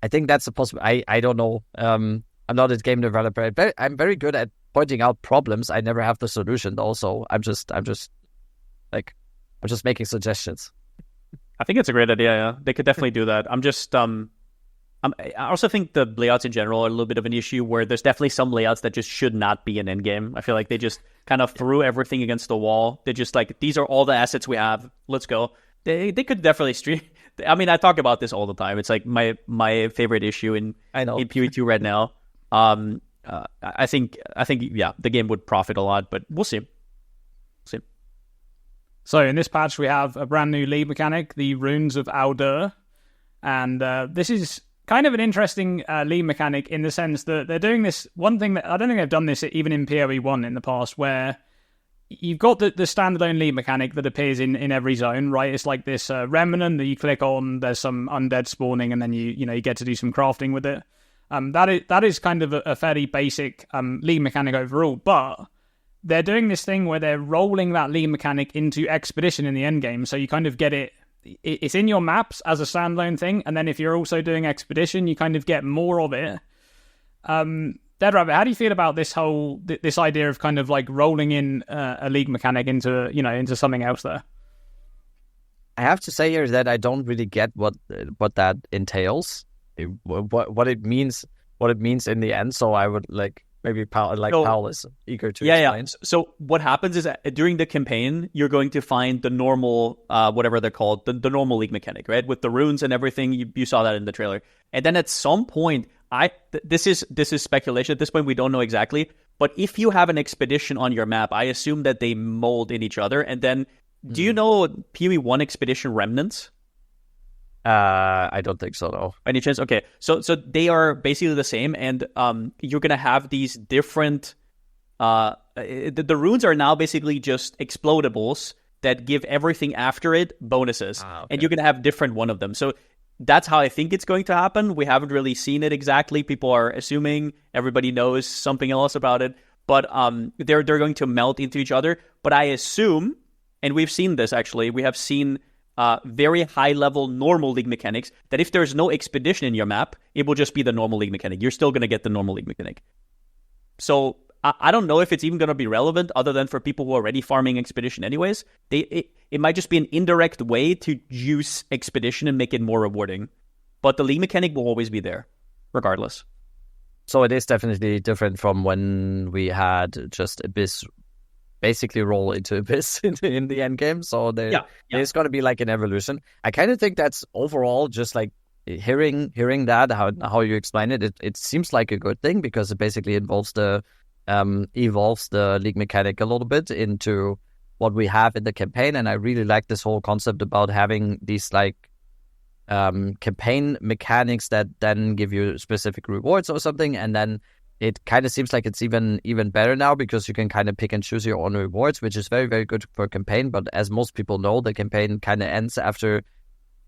Speaker 2: I think that's a possible. I don't know. I'm not a game developer. I'm very good at pointing out problems. I never have the solution though. So I'm just making suggestions.
Speaker 3: I think it's a great idea. Yeah, they could definitely do that. I also think the layouts in general are a little bit of an issue, where there's definitely some layouts that just should not be an endgame. I feel like they just kind of threw everything against the wall. They're just like, these are all the assets we have. Let's go. They could definitely stream. I mean, I talk about this all the time. It's like my favorite issue in PoE2 right now. I think yeah, the game would profit a lot, but we'll see.
Speaker 1: So in this patch, we have a brand new league mechanic, the Runes of Aldur, and this is kind of an interesting league mechanic in the sense that they're doing this one thing that I don't think they've done this even in PoE 1 in the past, where you've got the standalone league mechanic that appears in every zone, right? It's like this remnant that you click on, there's some undead spawning, and then you get to do some crafting with it. That is kind of a fairly basic league mechanic overall, but they're doing this thing where they're rolling that league mechanic into Expedition in the end game, so you kind of get it's in your maps as a standalone thing, and then if you're also doing Expedition, you kind of get more of it. Dead Rabbit, how do you feel about this idea of kind of like rolling in a league mechanic into something else there?
Speaker 2: I have to say here that I don't really get what that entails, what it means in the end. So I would like maybe Paul is eager to explain.
Speaker 3: Yeah. So what happens is that during the campaign, you're going to find the normal, whatever they're called, the normal league mechanic, right? With the runes and everything. You saw that in the trailer. And then at some point, this is speculation. At this point, we don't know exactly. But if you have an expedition on your map, I assume that they mold in each other. And then, do you know PoE 1 expedition remnants?
Speaker 2: I don't think so, no.
Speaker 3: Any chance? Okay, so they are basically the same, and you're gonna have these different. The runes are now basically just explodables that give everything after it bonuses, and you're gonna have different one of them. So that's how I think it's going to happen. We haven't really seen it exactly. People are assuming, everybody knows something else about it, but they're going to melt into each other. But I assume, and we've seen this actually, we have seen very high-level normal league mechanics, that if there's no expedition in your map, it will just be the normal league mechanic. You're still going to get the normal league mechanic. So I don't know if it's even going to be relevant other than for people who are already farming expedition anyways. It might just be an indirect way to juice expedition and make it more rewarding. But the league mechanic will always be there, regardless.
Speaker 2: So it is definitely different from when we had just Abyss basically roll into Abyss in the end game. So there's going to be like an evolution. I kind of think that's overall just like hearing that, how you explain it, it seems like a good thing because it basically evolves the league mechanic a little bit into what we have in the campaign. And I really like this whole concept about having these like campaign mechanics that then give you specific rewards or something, and then it kind of seems like it's even better now because you can kind of pick and choose your own rewards, which is very, very good for a campaign. But as most people know, the campaign kind of ends after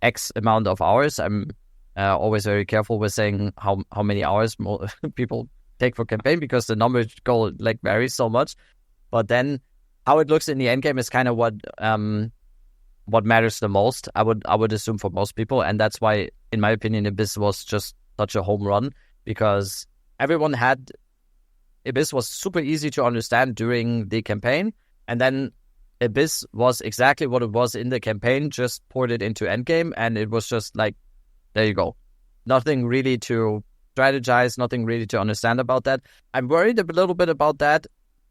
Speaker 2: X amount of hours. I'm always very careful with saying how many hours people take for campaign because the numbers go like varies so much. But then how it looks in the end game is kind of what matters the most, I would assume, for most people. And that's why, in my opinion, Abyss was just such a home run, because Abyss was super easy to understand during the campaign, and then Abyss was exactly what it was in the campaign, just poured it into endgame, and it was just like, there you go. Nothing really to strategize, nothing really to understand about that. I'm worried a little bit about that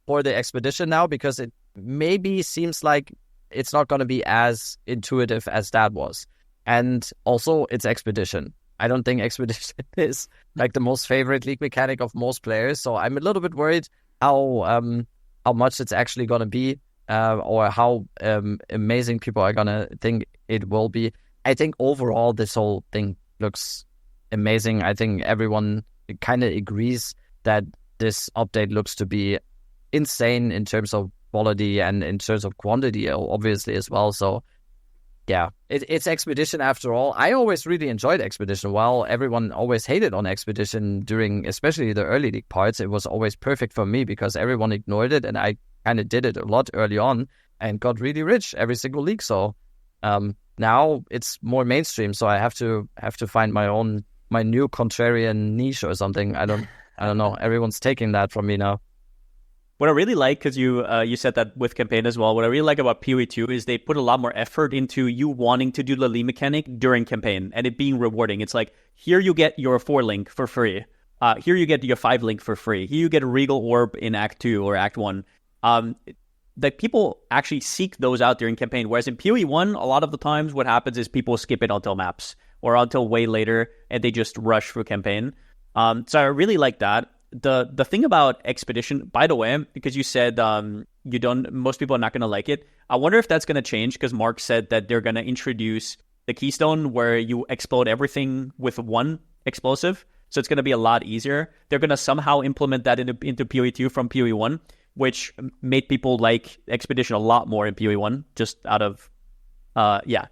Speaker 2: for the expedition now, because it maybe seems like it's not going to be as intuitive as that was. And also, it's Expedition. I don't think Expedition is like the most favorite league mechanic of most players. So I'm a little bit worried how much it's actually going to be, or how amazing people are going to think it will be. I think overall, this whole thing looks amazing. I think everyone kind of agrees that this update looks to be insane in terms of quality and in terms of quantity, obviously, as well. So yeah, it's Expedition after all. I always really enjoyed Expedition. While everyone always hated on Expedition during especially the early league parts, it was always perfect for me because everyone ignored it, and I kind of did it a lot early on and got really rich every single league. So now it's more mainstream, so I have to find my new contrarian niche or something. I don't know. Everyone's taking that from me now.
Speaker 3: What I really like, because you said that with campaign as well, what I really like about PoE 2 is they put a lot more effort into you wanting to do the league mechanic during campaign and it being rewarding. It's like, here you get your 4 link for free. Here you get your 5 link for free. Here you get a Regal Orb in Act 2 or Act 1. Like, people actually seek those out during campaign, whereas in PoE 1, a lot of the times what happens is people skip it until maps or until way later and they just rush through campaign. So I really like that. The thing about Expedition, by the way, because you said most people are not going to like it, I wonder if that's going to change, because Mark said that they're going to introduce the Keystone where you explode everything with one explosive, so it's going to be a lot easier. They're going to somehow implement that into PoE 2 from PoE 1, which made people like Expedition a lot more in PoE 1, just out of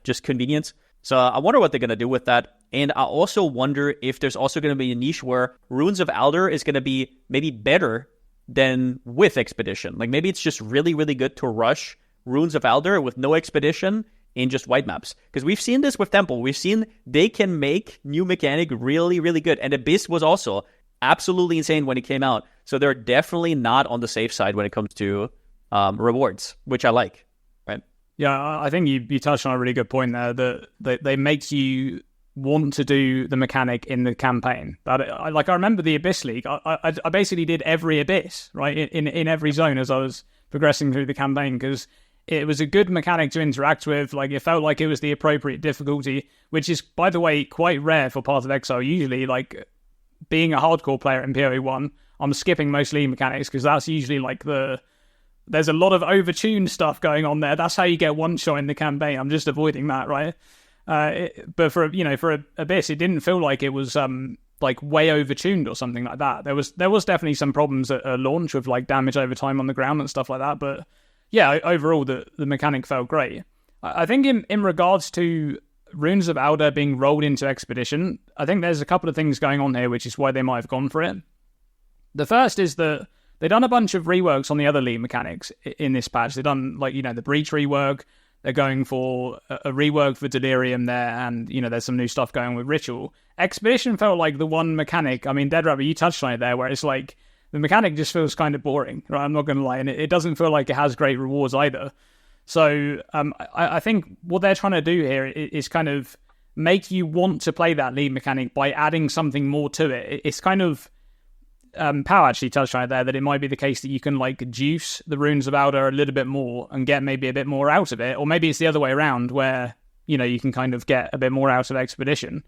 Speaker 3: just convenience. So I wonder what they're going to do with that. And I also wonder if there's also going to be a niche where Runes of Aldur is going to be maybe better than with Expedition. Like, maybe it's just really, really good to rush Runes of Aldur with no Expedition in just white maps. Because we've seen this with Temple. We've seen they can make new mechanic really, really good. And Abyss was also absolutely insane when it came out. So they're definitely not on the safe side when it comes to rewards, which I like. Right?
Speaker 1: Yeah, I think you touched on a really good point there, that they make you want to do the mechanic in the campaign. I remember the Abyss League. I basically did every Abyss, right, in every zone as I was progressing through the campaign, because it was a good mechanic to interact with. Like, it felt like it was the appropriate difficulty, which is, by the way, quite rare for Path of Exile. Usually, like, being a hardcore player in PoE 1, I'm skipping most league mechanics because that's usually like there's a lot of overtuned stuff going on there. That's how you get one shot in the campaign. I'm just avoiding that, right? But for Abyss, it didn't feel like it was like way overtuned or something like that. There was definitely some problems at launch with like damage over time on the ground and stuff like that. But yeah, overall the mechanic felt great. I think in regards to Runes of Aldur being rolled into Expedition, I think there's a couple of things going on here, which is why they might have gone for it. The first is that they've done a bunch of reworks on the other league mechanics in this patch. They've done the Breach rework. They're going for a rework for Delirium there, and, there's some new stuff going with Ritual. Expedition felt like the one mechanic, I mean, Dead Rabbit, you touched on it there, where it's like, the mechanic just feels kind of boring, right? I'm not going to lie, and it doesn't feel like it has great rewards either. So I think what they're trying to do here is kind of make you want to play that league mechanic by adding something more to it. It's kind of Pow actually touched on it there, that it might be the case that you can like juice the Runes of Aldur a little bit more and get maybe a bit more out of it, or maybe it's the other way around where, you know, you can kind of get a bit more out of Expedition.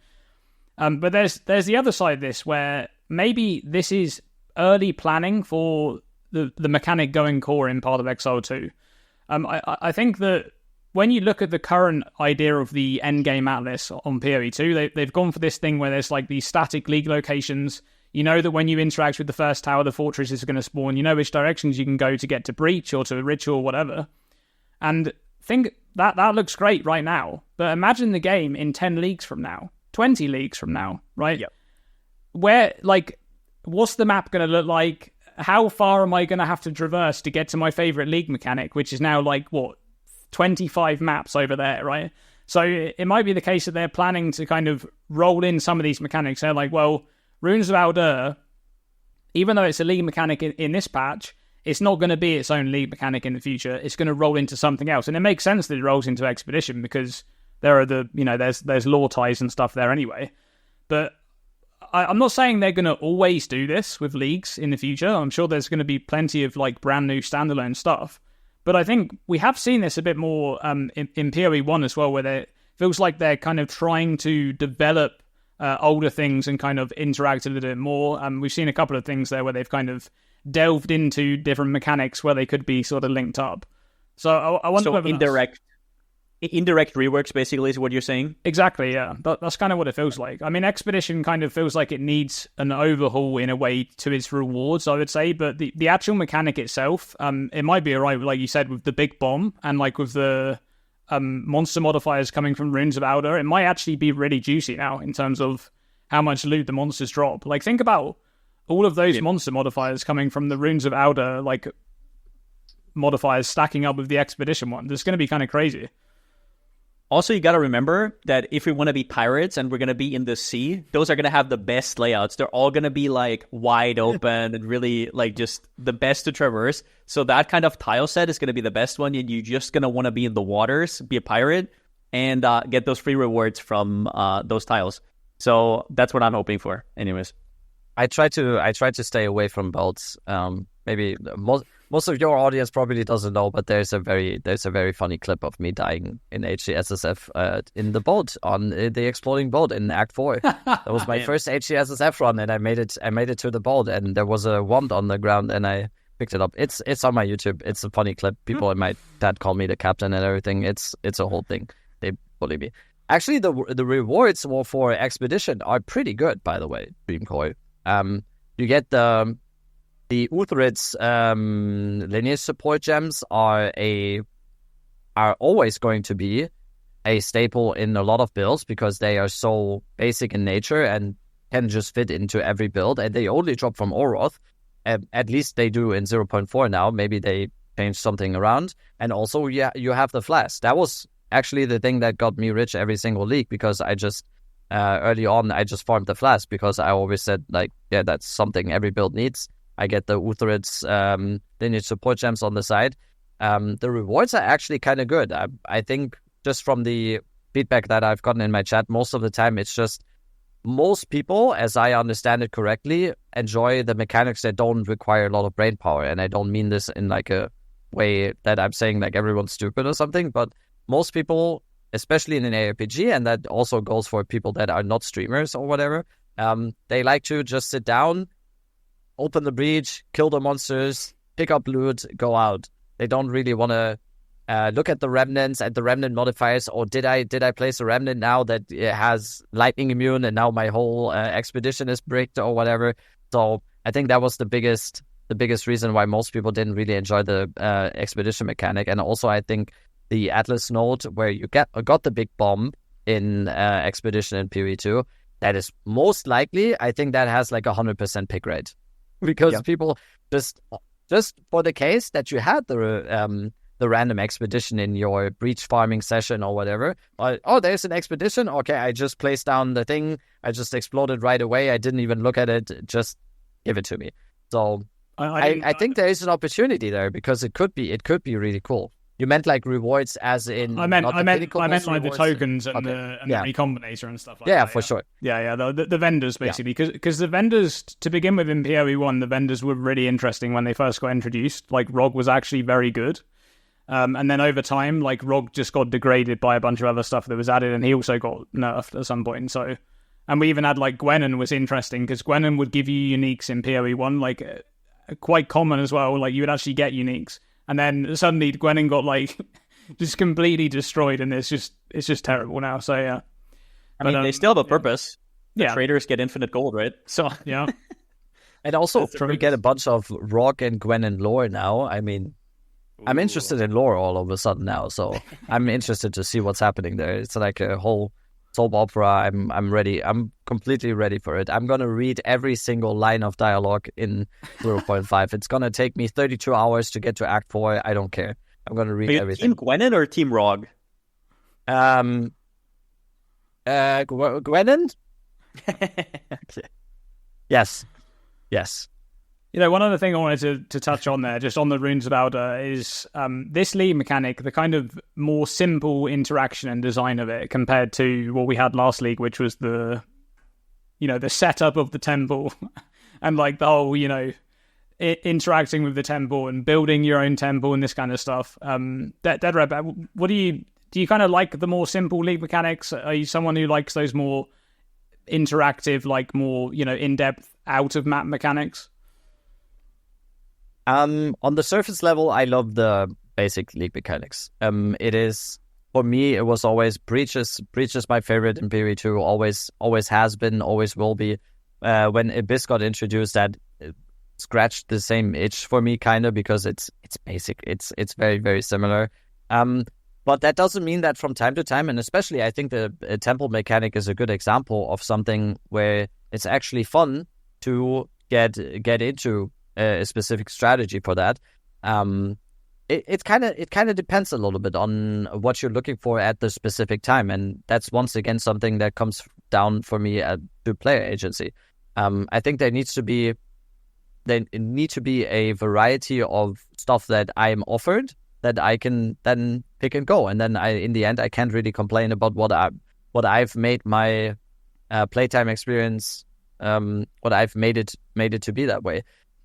Speaker 1: But there's the other side of this where maybe this is early planning for the mechanic going core in Path of Exile 2. I think that when you look at the current idea of the endgame atlas on PoE 2, they've gone for this thing where there's like these static league locations. You know that when you interact with the first tower, the fortress is going to spawn. You know which directions you can go to get to Breach or to Ritual or whatever. And think that looks great right now. But imagine the game in 10 leagues from now, 20 leagues from now, right?
Speaker 3: Yep.
Speaker 1: Where, like, what's the map going to look like? How far am I going to have to traverse to get to my favorite league mechanic, which is now like, 25 maps over there, right? So it might be the case that they're planning to kind of roll in some of these mechanics. They're like, well, Runes of Aldur, even though it's a league mechanic in this patch, it's not going to be its own league mechanic in the future. It's going to roll into something else. And it makes sense that it rolls into Expedition because there are there's lore ties and stuff there anyway. But I'm not saying they're going to always do this with leagues in the future. I'm sure there's going to be plenty of like brand new standalone stuff. But I think we have seen this a bit more in PoE 1 as well, where it feels like they're kind of trying to develop older things and kind of interact a little bit more. We've seen a couple of things there where they've kind of delved into different mechanics where they could be sort of linked up. So I wonder whether
Speaker 3: indirect reworks basically is what you're saying?
Speaker 1: Exactly, yeah. That's kind of what it feels like. I mean, Expedition kind of feels like it needs an overhaul in a way to its rewards, I would say, but the actual mechanic itself, it might be alright, like you said, with the big bomb and like with the monster modifiers coming from Runes of Aldur. It might actually be really juicy now in terms of how much loot the monsters drop. Like, think about all of those monster modifiers coming from the Runes of Aldur, like, modifiers stacking up with the Expedition one. It's going to be kind of crazy.
Speaker 3: Also, you got to remember that if we want to be pirates and we're going to be in the sea, those are going to have the best layouts. They're all going to be like wide open and really like just the best to traverse. So that kind of tile set is going to be the best one. And you're just going to want to be in the waters, be a pirate, and get those free rewards from those tiles. So that's what I'm hoping for. Anyways,
Speaker 2: I try to stay away from boats. Maybe most of your audience probably doesn't know, but there's a very funny clip of me dying in HCSSF in the boat on the exploding boat in Act 4. That was my first HCSSF run, and I made it to the boat, and there was a wand on the ground, and I picked it up. It's on my YouTube. It's a funny clip. People in my dad call me the captain and everything. It's a whole thing. They bully me. Actually, the rewards for Expedition are pretty good, by the way. Dreamcore. You get the Uthrid's lineage support gems are always going to be a staple in a lot of builds because they are so basic in nature and can just fit into every build, and they only drop from Oroth. At least they do in 0.4 now. Maybe they changed something around. And also, you have the flask. That was actually the thing that got me rich every single league, because I just early on I just farmed the flask because I always said like, yeah, that's something every build needs. I get the Uthrid's lineage support gems on the side. The rewards are actually kind of good. I think just from the feedback that I've gotten in my chat, most of the time it's just most people, as I understand it correctly, enjoy the mechanics that don't require a lot of brain power. And I don't mean this in like a way that I'm saying like everyone's stupid or something, but most people, especially in an ARPG, and that also goes for people that are not streamers or whatever, they like to just sit down, open the breach, kill the monsters, pick up loot, go out. They don't really want to look at the remnants and the remnant modifiers, or did I place a remnant now that it has lightning immune and now my whole expedition is bricked or whatever. So I think that was the biggest reason why most people didn't really enjoy the expedition mechanic. And also I think the Atlas node where you got the big bomb in expedition in PoE 2, that is most likely, I think that has like 100% pick rate. Because people just for the case that you had the random expedition in your breach farming session or whatever. There's an expedition. Okay, I just placed down the thing. I just exploded right away. I didn't even look at it. Just give it to me. So I think there is an opportunity there because it could be really cool. You meant like rewards as in...
Speaker 1: I meant like the
Speaker 2: rewards?
Speaker 1: tokens and
Speaker 2: Okay.
Speaker 1: the recombinator and stuff like
Speaker 2: Yeah,
Speaker 1: that.
Speaker 2: for sure.
Speaker 1: Yeah, the vendors, basically. Because the vendors, to begin with in PoE 1, the vendors were really interesting when they first got introduced. Like, ROG was actually very good. And then over time, like, ROG just got degraded by a bunch of other stuff that was added, and he also got nerfed at some point. So, and we even had, like, Gwennen was interesting, because Gwennen would give you uniques in PoE 1, like, quite common as well. Like, you would actually get uniques. And then suddenly Gwennen got, like, just completely destroyed, and it's just terrible now. So, yeah.
Speaker 3: I mean, they still have a purpose.
Speaker 1: Yeah.
Speaker 3: Traders get infinite gold, right?
Speaker 1: So, yeah.
Speaker 2: And also, we get a bunch of ROG and Gwennen lore now. I mean, I'm interested in lore all of a sudden now, so I'm interested to see what's happening there. It's like a whole soap opera. I'm ready. I'm completely ready for it. I'm going to read every single line of dialogue in 0.5. It's going to take me 32 hours to get to Act 4. I don't care. I'm going to read everything.
Speaker 3: Team Gwennen or Team ROG?
Speaker 2: Gwennen? Okay. Yes.
Speaker 1: You know, one other thing I wanted to touch on there, just on the runes of Aldur, is this league mechanic, the kind of more simple interaction and design of it compared to what we had last league, which was the setup of the temple and like the whole, interacting with the temple and building your own temple and this kind of stuff. Dead Red, what do you kind of like the more simple league mechanics? Are you someone who likes those more interactive, like more, in-depth, out-of-map mechanics?
Speaker 2: On the surface level, I love the basic league mechanics. It is, for me, it was always Breach is my favorite in PoE 2, always has been, always will be. When Abyss got introduced, that scratched the same itch for me, kind of, because it's basic. It's very, very similar. But that doesn't mean that from time to time, and especially I think the temple mechanic is a good example of something where it's actually fun to get into a specific strategy for that. It kind of depends a little bit on what you're looking for at the specific time, and that's once again something that comes down for me to player agency. I think there needs to be a variety of stuff that I'm offered that I can then pick and go, and then in the end I can't really complain about what I've made my playtime experience, what I've made it to be that way.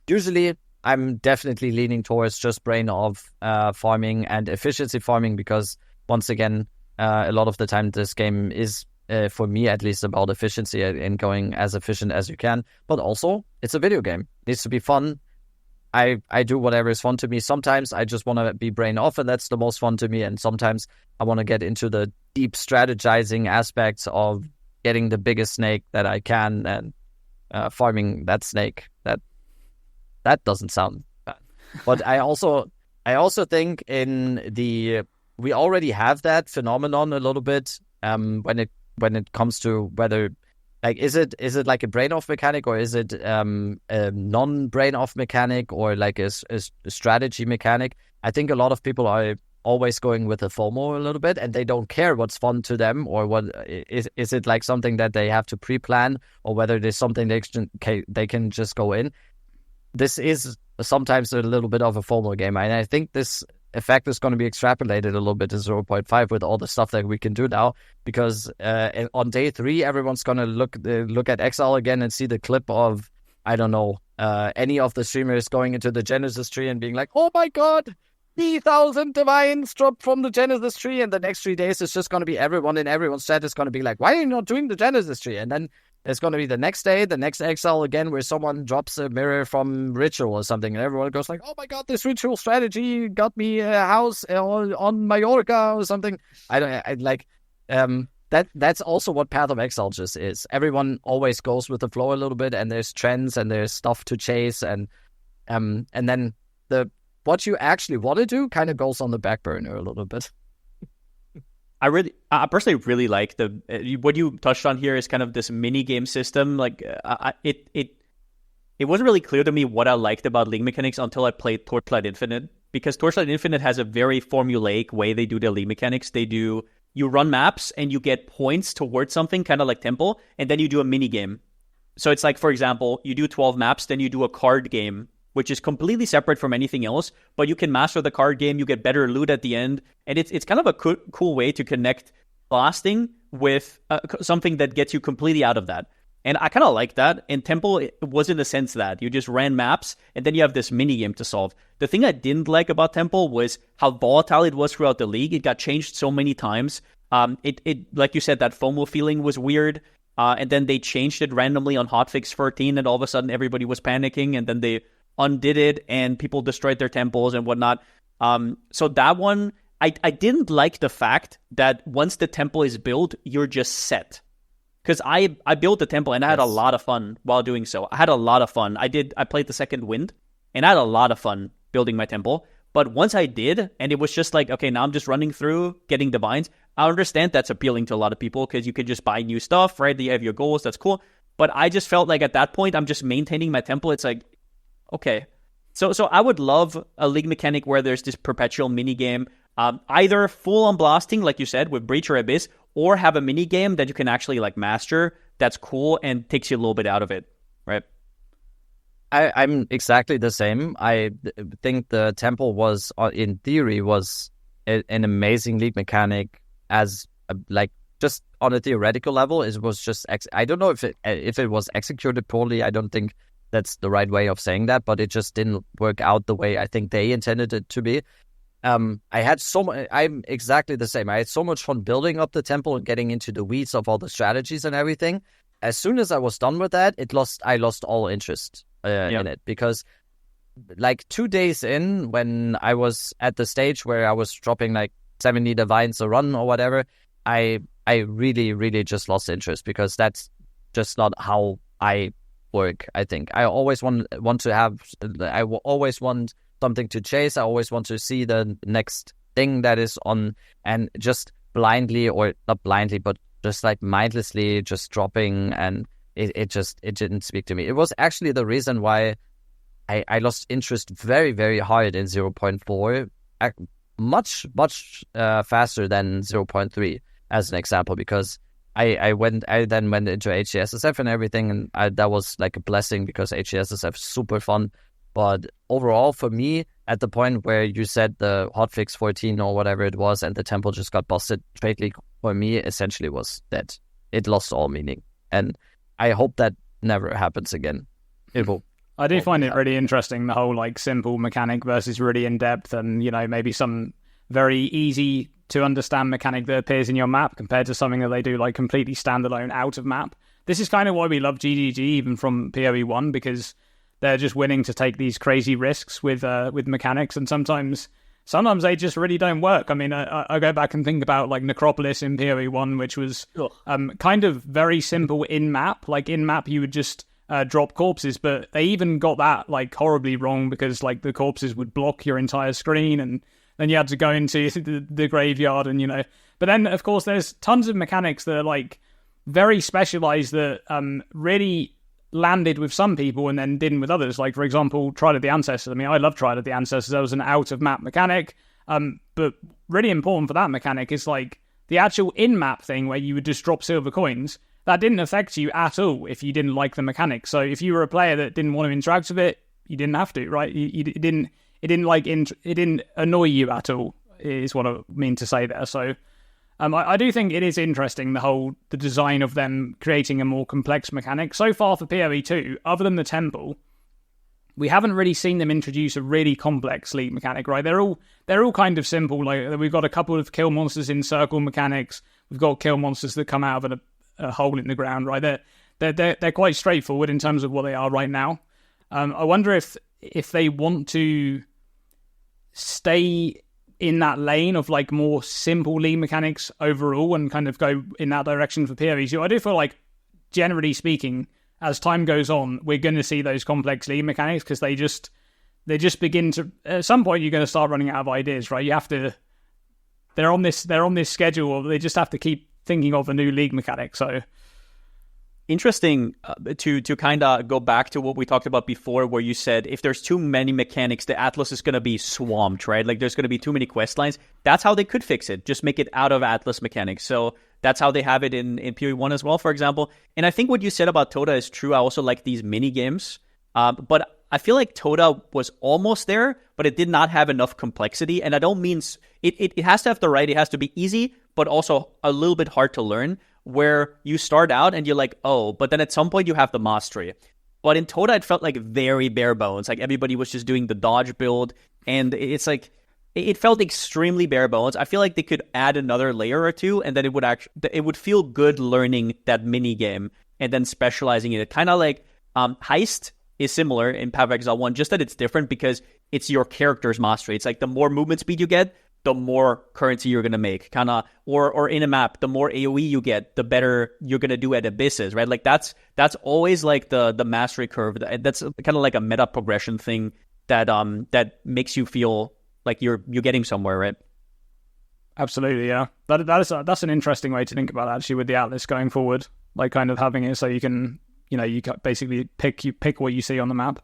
Speaker 2: Usually, I'm definitely leaning towards just brain of farming and efficiency farming, because once again, a lot of the time this game is, for me at least, about efficiency and going as efficient as you can. But also, it's a video game. It needs to be fun. I do whatever is fun to me. Sometimes I just want to be brain off, and that's the most fun to me. And sometimes I want to get into the deep strategizing aspects of getting the biggest snake that I can and farming that snake. That doesn't sound bad. But I also think we already have that phenomenon a little bit when it comes to whether, like, is it like a brain off mechanic, or is it a non brain off mechanic, or like a strategy mechanic? I think a lot of people are always going with the FOMO a little bit, and they don't care what's fun to them, or what is it like something that they have to pre-plan, or whether there's something they can just go in. This is sometimes a little bit of a FOMO game, and I think this effect is going to be extrapolated a little bit to 0.5 with all the stuff that we can do now, because on day 3, everyone's going to look at Exile again and see the clip of, I don't know, any of the streamers going into the Genesis tree and being like, oh my god, 3,000 divines dropped from the Genesis tree, and the next 3 days it's just going to be everyone in everyone's chat is going to be like, why are you not doing the Genesis tree? And then there's going to be the next day, the next Exile again, where someone drops a mirror from Ritual or something, and everyone goes like, oh my god, this Ritual strategy got me a house on Mallorca or something. That's also what Path of Exile just is. Everyone always goes with the flow a little bit, and there's trends and there's stuff to chase, and then what you actually want to do kind of goes on the back burner a little bit.
Speaker 3: I personally really like what you touched on here is kind of this mini game system. Like it wasn't really clear to me what I liked about league mechanics until I played Torchlight Infinite, because Torchlight Infinite has a very formulaic way they do their league mechanics. You run maps and you get points towards something, kind of like Temple, and then you do a mini game. So it's like, for example, you do 12 maps, then you do a card game which is completely separate from anything else, but you can master the card game, you get better loot at the end, and it's kind of a cool way to connect blasting with something that gets you completely out of that. And I kind of like that. And Temple was in the sense that you just ran maps and then you have this mini game to solve. The thing I didn't like about Temple was how volatile it was throughout the league. It got changed so many times. It like you said, that FOMO feeling was weird. And then they changed it randomly on hotfix 13, and all of a sudden everybody was panicking, and then they undid it and people destroyed their temples and whatnot. So that one, I didn't like the fact that once the temple is built, you're just set. Because I built the temple and I had a lot of fun while doing so. I had a lot of fun. I played the second wind and I had a lot of fun building my temple. But once I did, and it was just like, okay, now I'm just running through, getting divines. I understand that's appealing to a lot of people because you can just buy new stuff, right? You have your goals, that's cool. But I just felt like at that point, I'm just maintaining my temple. It's like, okay. So I would love a league mechanic where there's this perpetual mini game, either full on blasting, like you said, with Breach or Abyss, or have a mini game that you can actually like master. That's cool and takes you a little bit out of it, right?
Speaker 2: I'm exactly the same. I think the temple was, in theory, was an amazing league mechanic. As like just on a theoretical level, it was just. I don't know if it was executed poorly. I don't think that's the right way of saying that, but it just didn't work out the way I think they intended it to be. I had I'm exactly the same. I had so much fun building up the temple and getting into the weeds of all the strategies and everything. As soon as I was done with that, I lost all interest in it, because like 2 days in, when I was at the stage where I was dropping like 70 divines a run or whatever, I really, really just lost interest, because that's just not how I work. I think I always want to have. I will always want something to chase. I always want to see the next thing that is on, and just blindly, or not blindly, but just like mindlessly just dropping, and it didn't speak to me. It was actually the reason why I lost interest very, very hard in 0.4, much faster than 0.3 as an example, because I then went into HCSSF and everything, and that was like a blessing, because HCSSF is super fun. But overall, for me, at the point where you said the hotfix 14 or whatever it was, and the temple just got busted, Trade League for me essentially was dead. It lost all meaning, and I hope that never happens again. It will.
Speaker 1: I do find it really interesting, the whole like simple mechanic versus really in depth, and maybe some very easy to understand mechanic that appears in your map compared to something that they do like completely standalone out of map. This is kind of why we love GGG even from PoE 1, because they're just willing to take these crazy risks with mechanics, and sometimes they just really don't work. I mean, I go back and think about like Necropolis in PoE 1, which was kind of very simple in map. Like in map, you would just drop corpses, but they even got that like horribly wrong, because like the corpses would block your entire screen, and then you had to go into the graveyard, and But then of course there's tons of mechanics that are like very specialized that really landed with some people and then didn't with others. Like, for example, Trial of the Ancestors. I mean, I love Trial of the Ancestors. That was an out-of-map mechanic. But really important for that mechanic is, like, the actual in-map thing where you would just drop silver coins. That didn't affect you at all if you didn't like the mechanic. So if you were a player that didn't want to interact with it, you didn't have to, right? It didn't annoy you at all, is what I mean to say there. So I do think it is interesting, the design of them creating a more complex mechanic. So far for PoE 2, other than the temple, we haven't really seen them introduce a really complex league mechanic, right? They're all kind of simple. Like, we've got a couple of kill monsters in circle mechanics. We've got kill monsters that come out of a hole in the ground, right? They're quite straightforward in terms of what they are right now. I wonder if they want to stay in that lane of like more simple league mechanics overall and kind of go in that direction for PoE 2. I do feel like, generally speaking, as time goes on, we're going to see those complex league mechanics, because they just begin to, at some point you're going to start running out of ideas, right? You have to, they're on this schedule, they just have to keep thinking of a new league mechanic. So
Speaker 3: interesting to kind of go back to what we talked about before, where you said if there's too many mechanics, the Atlas is going to be swamped, right? Like, there's going to be too many quest lines. That's how they could fix it. Just make it out of Atlas mechanics. So that's how they have it in PoE 1 as well, for example. And I think what you said about Toda is true. I also like these mini games. But I feel like Toda was almost there, but it did not have enough complexity. And I don't mean it has to have the right, it has to be easy, but also a little bit hard to learn, where you start out and you're like, oh, but then at some point you have the mastery. But in Toda, it felt like very bare bones. Like everybody was just doing the dodge build, and it's like it felt extremely bare bones. I feel like they could add another layer or two, and then it would feel good learning that mini game and then specializing in it. Kind of like Heist is similar in Path of Exile 1, just that it's different because it's your character's mastery. It's like the more movement speed you get, the more currency you're going to make. Kind of, or in a map, the more AoE you get, the better you're going to do at abysses, right? Like that's always like the mastery curve. That's kind of like a meta progression thing that makes you feel like you're getting somewhere, right?
Speaker 1: Absolutely, yeah. That's an interesting way to think about it, actually, with the Atlas going forward, like kind of having it so you can, you can basically pick what you see on the map.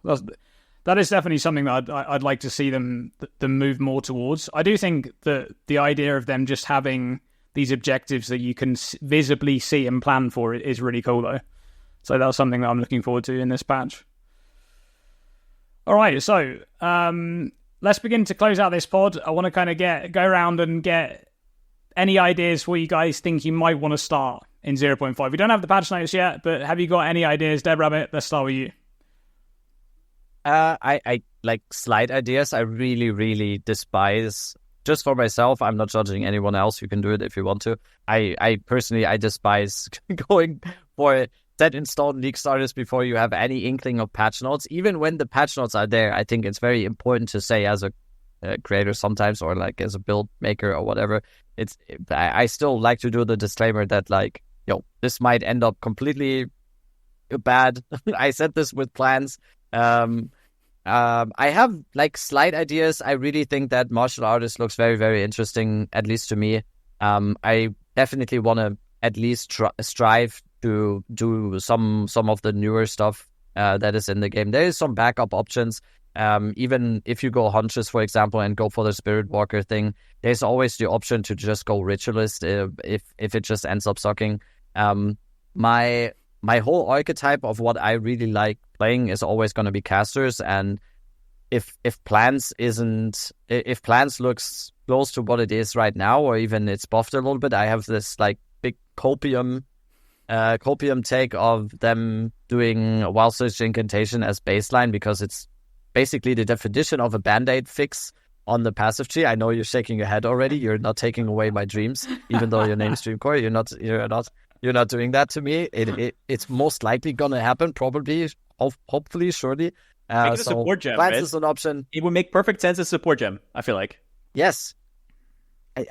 Speaker 1: That is definitely something that I'd like to see them move more towards. I do think that the idea of them just having these objectives that you can visibly see and plan for it is really cool, though. So that's something that I'm looking forward to in this patch. All right, so let's begin to close out this pod. I want to kind of go around and get any ideas where you guys think you might want to start in 0.5. We don't have the patch notes yet, but have you got any ideas, Dead Rabbit? Let's start with you.
Speaker 2: I like slight ideas. I really, really despise, just for myself, I'm not judging anyone else. You can do it if you want to. I personally despise going for set in stone league starters before you have any inkling of patch notes. Even when the patch notes are there, I think it's very important to say as a creator sometimes, or like as a build maker or whatever. I still like to do the disclaimer that like, this might end up completely bad. I said this with plans. I have like slight ideas. I really think that martial artist looks very, very interesting, at least to me. I definitely want to at least strive to do some of the newer stuff that is in the game. There is some backup options. Even if you go hunches, for example, and go for the Spirit Walker thing, there's always the option to just go Ritualist if it just ends up sucking. My whole archetype of what I really like playing is always going to be casters, and if plans looks close to what it is right now, or even it's buffed a little bit, I have this like big copium take of them doing Wild Surge Incantation as baseline, because it's basically the definition of a band-aid fix on the passive tree. I know you're shaking your head already. You're not taking away my dreams, even though your name's Dreamcore. You're not doing that to me. It's most likely gonna happen, probably, hopefully, surely.
Speaker 3: Make it a support gem,
Speaker 2: plans
Speaker 3: right?
Speaker 2: is an option.
Speaker 3: It would make perfect sense as support gem, I feel like.
Speaker 2: Yes.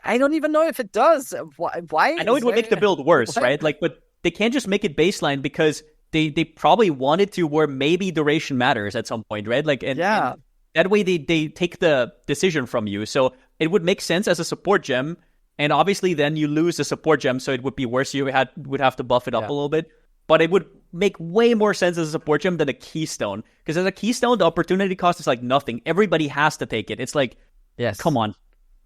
Speaker 2: I don't even know if it does. Why?
Speaker 3: I know it would make the build worse, right? Like, but they can't just make it baseline because they probably wanted to, where maybe duration matters at some point, right? Like, and that way they take the decision from you. So it would make sense as a support gem, and obviously then you lose the support gem, so it would be worse. You would have to buff it up a little bit. But it would make way more sense as a support gem than a keystone. Because as a keystone, the opportunity cost is like nothing. Everybody has to take it. It's like, come on.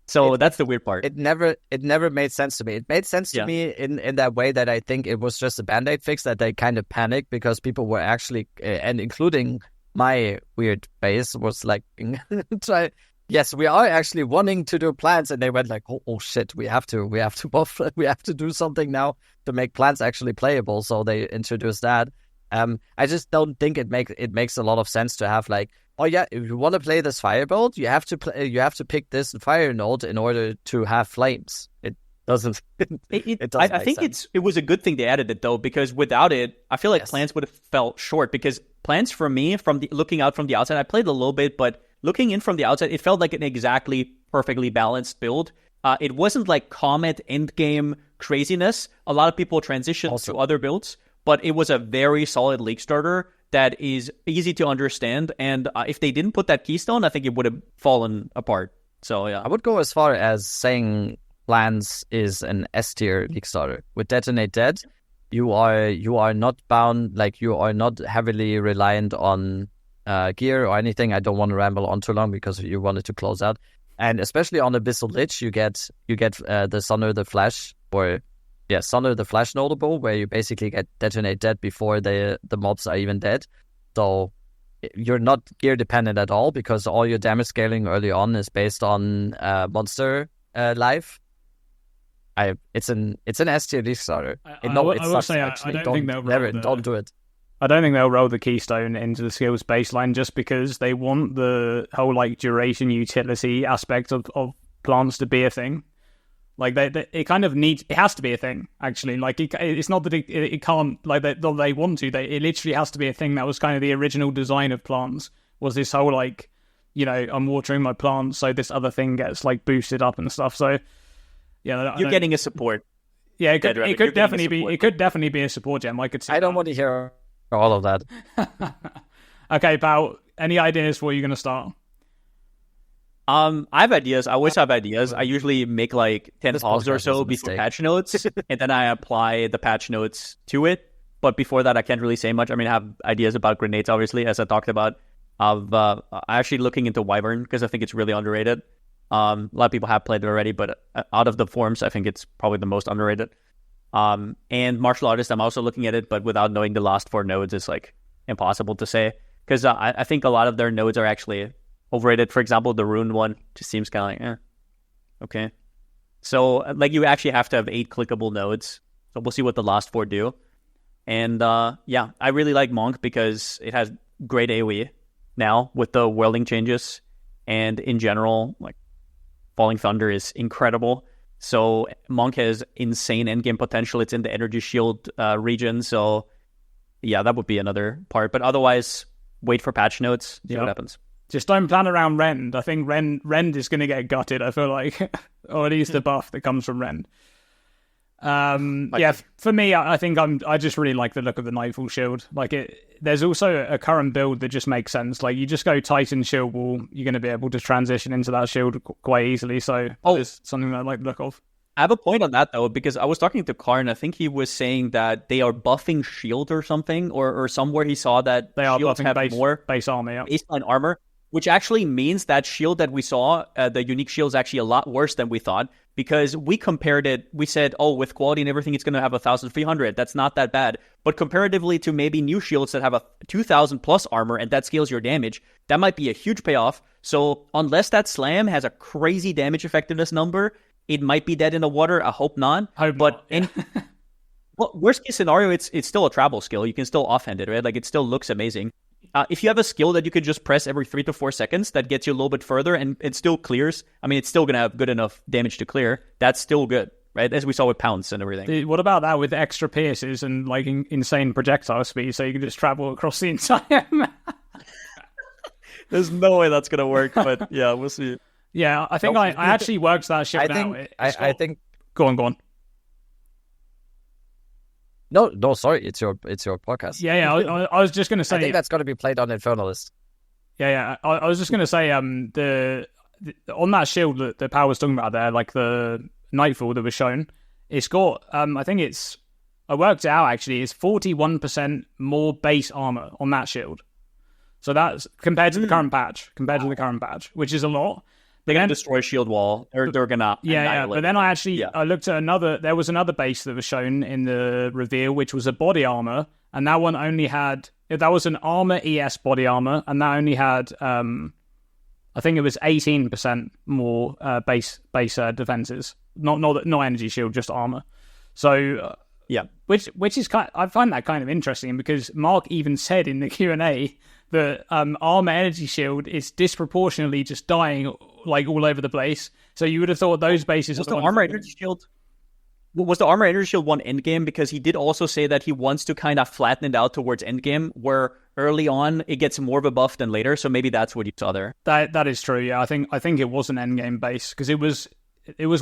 Speaker 3: So that's the weird part.
Speaker 2: It never made sense to me. It made sense to me in that way that I think it was just a band-aid fix, that they kind of panicked because people were actually, and including my weird base, was like, yes, we are actually wanting to do plans, and they went like, oh shit, we have to buff, we have to do something now to make plans actually playable. So they introduced that. I just don't think it makes a lot of sense to have like, oh yeah, if you want to play this fire build, you have to pick this fire node in order to have flames. It doesn't.
Speaker 3: I think it was a good thing they added it though, because without it, I feel like plans would have felt short. Because plans for me, looking out from the outside, I played a little bit, but looking in from the outside, it felt like an exactly perfectly balanced build. It wasn't like Comet endgame craziness. A lot of people transitioned to other builds, but it was a very solid league starter that is easy to understand. And if they didn't put that keystone, I think it would have fallen apart. So yeah,
Speaker 2: I would go as far as saying plans is an S tier league starter. With Detonate Dead, you are not bound, like you are not heavily reliant on gear or anything. I don't want to ramble on too long because you wanted to close out. And especially on Abyssal Lich, you get the Sunder the Flash, or Sunder the Flash notable, where you basically get Detonate Dead before the mobs are even dead. So you're not gear dependent at all because all your damage scaling early on is based on monster life. It's an S tier league starter.
Speaker 1: I will say I don't think they'll
Speaker 2: don't do it.
Speaker 1: I don't think they'll roll the keystone into the skills baseline just because they want the whole like duration utility aspect of plants to be a thing. Like it kind of needs, it has to be a thing actually. Like it's not that it can't, like they want to. It literally has to be a thing. That was kind of the original design of plants. Was this whole like, you know, I'm watering my plants so this other thing gets like boosted up and stuff. So yeah,
Speaker 3: you're getting a support.
Speaker 1: Yeah, it could definitely be a support gem. I could see.
Speaker 2: I don't want to hear all of that.
Speaker 1: Okay, Pal, any ideas for you're going to start?
Speaker 3: I have ideas. I always have ideas. I usually make like 10 pauses or so before patch notes, and then I apply the patch notes to it. But before that, I can't really say much. I mean, I have ideas about grenades, obviously, as I talked about. I'm actually looking into Wyvern because I think it's really underrated. A lot of people have played it already, but out of the forms, I think it's probably the most underrated. And Martial Artist, I'm also looking at it, but without knowing the last 4 nodes, it's like impossible to say. Because I think a lot of their nodes are actually overrated. For example, the Rune one just seems kind of like, okay. So, like, you actually have to have 8 clickable nodes. So we'll see what the last 4 do. And, yeah, I really like Monk because it has great AoE now with the whirling changes. And in general, like, Falling Thunder is incredible. So Monk has insane endgame potential. It's in the energy shield region. So, yeah, that would be another part. But otherwise, wait for patch notes. See what happens.
Speaker 1: Just don't plan around Rend. I think Rend is going to get gutted, I feel like. Or at least the buff that comes from Rend. Yeah, for me, I think I just really like the look of the Nightfall shield. Like there's also a current build that just makes sense. Like you just go Titan shield wall, you're going to be able to transition into that shield quite easily. So it's something that I like the look of.
Speaker 3: I have a point on that though, because I was talking to Karn. I think he was saying that they are buffing shield or something, or somewhere he saw that
Speaker 1: they are buffing
Speaker 3: have more
Speaker 1: base armor,
Speaker 3: baseline armor. Which actually means that shield that we saw, the unique shield, is actually a lot worse than we thought. Because we compared it, we said, with quality and everything, it's going to have 1,300. That's not that bad. But comparatively to maybe new shields that have a 2,000 plus armor and that scales your damage, that might be a huge payoff. So unless that slam has a crazy damage effectiveness number, it might be dead in the water. I hope not. Well, worst case scenario, it's still a travel skill. You can still offhand it, right? Like it still looks amazing. If you have a skill that you could just press every 3 to 4 seconds, that gets you a little bit further and it still clears. I mean, it's still going to have good enough damage to clear. That's still good, right? As we saw with Pounce and everything.
Speaker 1: What about that with extra pierces and like insane projectile speed so you can just travel across the entire map?
Speaker 3: There's no way that's going to work, but yeah, we'll see.
Speaker 1: Yeah, I think I actually worked that shit out.
Speaker 2: I think...
Speaker 1: Go on.
Speaker 2: No, sorry, it's your podcast.
Speaker 1: Yeah, I was just going to say...
Speaker 2: I think that's going to be played on Infernalist.
Speaker 1: Yeah, I was just going to say, on that shield that the Power was talking about there, like the Nightfall that was shown, it's got, I worked it out actually, it's 41% more base armor on that shield. So that's compared to the current patch, which is a lot.
Speaker 3: They're going to destroy shield wall. They're going to
Speaker 1: But then I looked at there was another base that was shown in the reveal, which was a body armor, and that one only had, that was an armor ES body armor, and that only had, I think it was 18% more base defenses. Not energy shield, just armor. So which is I find that kind of interesting because Mark even said in the Q&A that armor energy shield is disproportionately just dying like all over the place. So you would have thought those bases
Speaker 3: was the armor energy shield. Was the armor energy shield one endgame? Because he did also say that he wants to kind of flatten it out towards endgame, where early on it gets more of a buff than later. So maybe that's what you saw there.
Speaker 1: That is true. Yeah, I think it was an endgame base because it was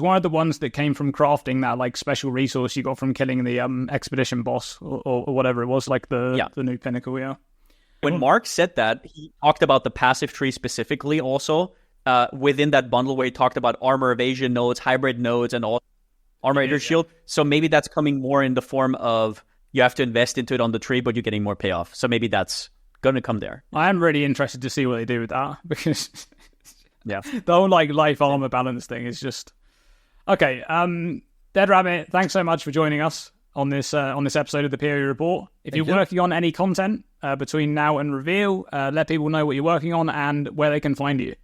Speaker 1: one of the ones that came from crafting that like special resource you got from killing the expedition boss or whatever it was, like the new pinnacle. Yeah.
Speaker 3: When Mark said that, he talked about the passive tree specifically also within that bundle where he talked about armor evasion nodes, hybrid nodes, and all armor energy shield. So maybe that's coming more in the form of you have to invest into it on the tree, but you're getting more payoff. So maybe that's going to come there.
Speaker 1: I am really interested to see what they do with that because the whole like life armor balance thing is just okay. Dead Rabbit, thanks so much for joining us on this episode of the PoE Report. If you're working on any content between now and reveal? Let people know what you're working on and where they can find you.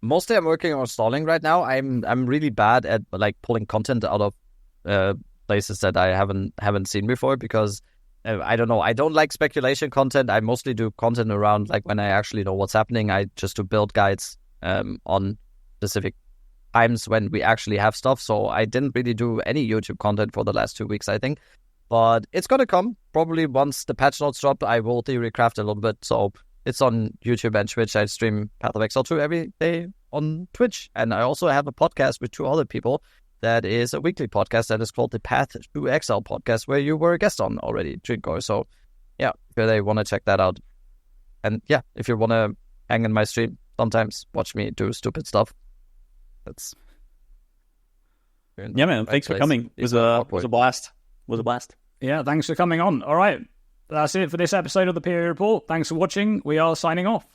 Speaker 2: Mostly I'm working on stalling right now. I'm really bad at like pulling content out of places that I haven't seen before because I don't know. I don't like speculation content. I mostly do content around like when I actually know what's happening. I just do build guides on specific times when we actually have stuff. So I didn't really do any YouTube content for the last 2 weeks, I think. But it's gonna come probably once the patch notes drop. I will theory craft a little bit. So it's on YouTube and Twitch. I stream Path of Exile 2 every day on Twitch. And I also have a podcast with 2 other people that is a weekly podcast that is called the Path to Exile podcast, where you were a guest on already, Dreamcore. So yeah, if they want to check that out. And yeah, if you want to hang in my stream, sometimes watch me do stupid stuff. That's...
Speaker 3: Yeah, man. Thanks for coming. It was a blast.
Speaker 1: Yeah, thanks for coming on. All right. That's it for this episode of the PoE Report. Thanks for watching. We are signing off.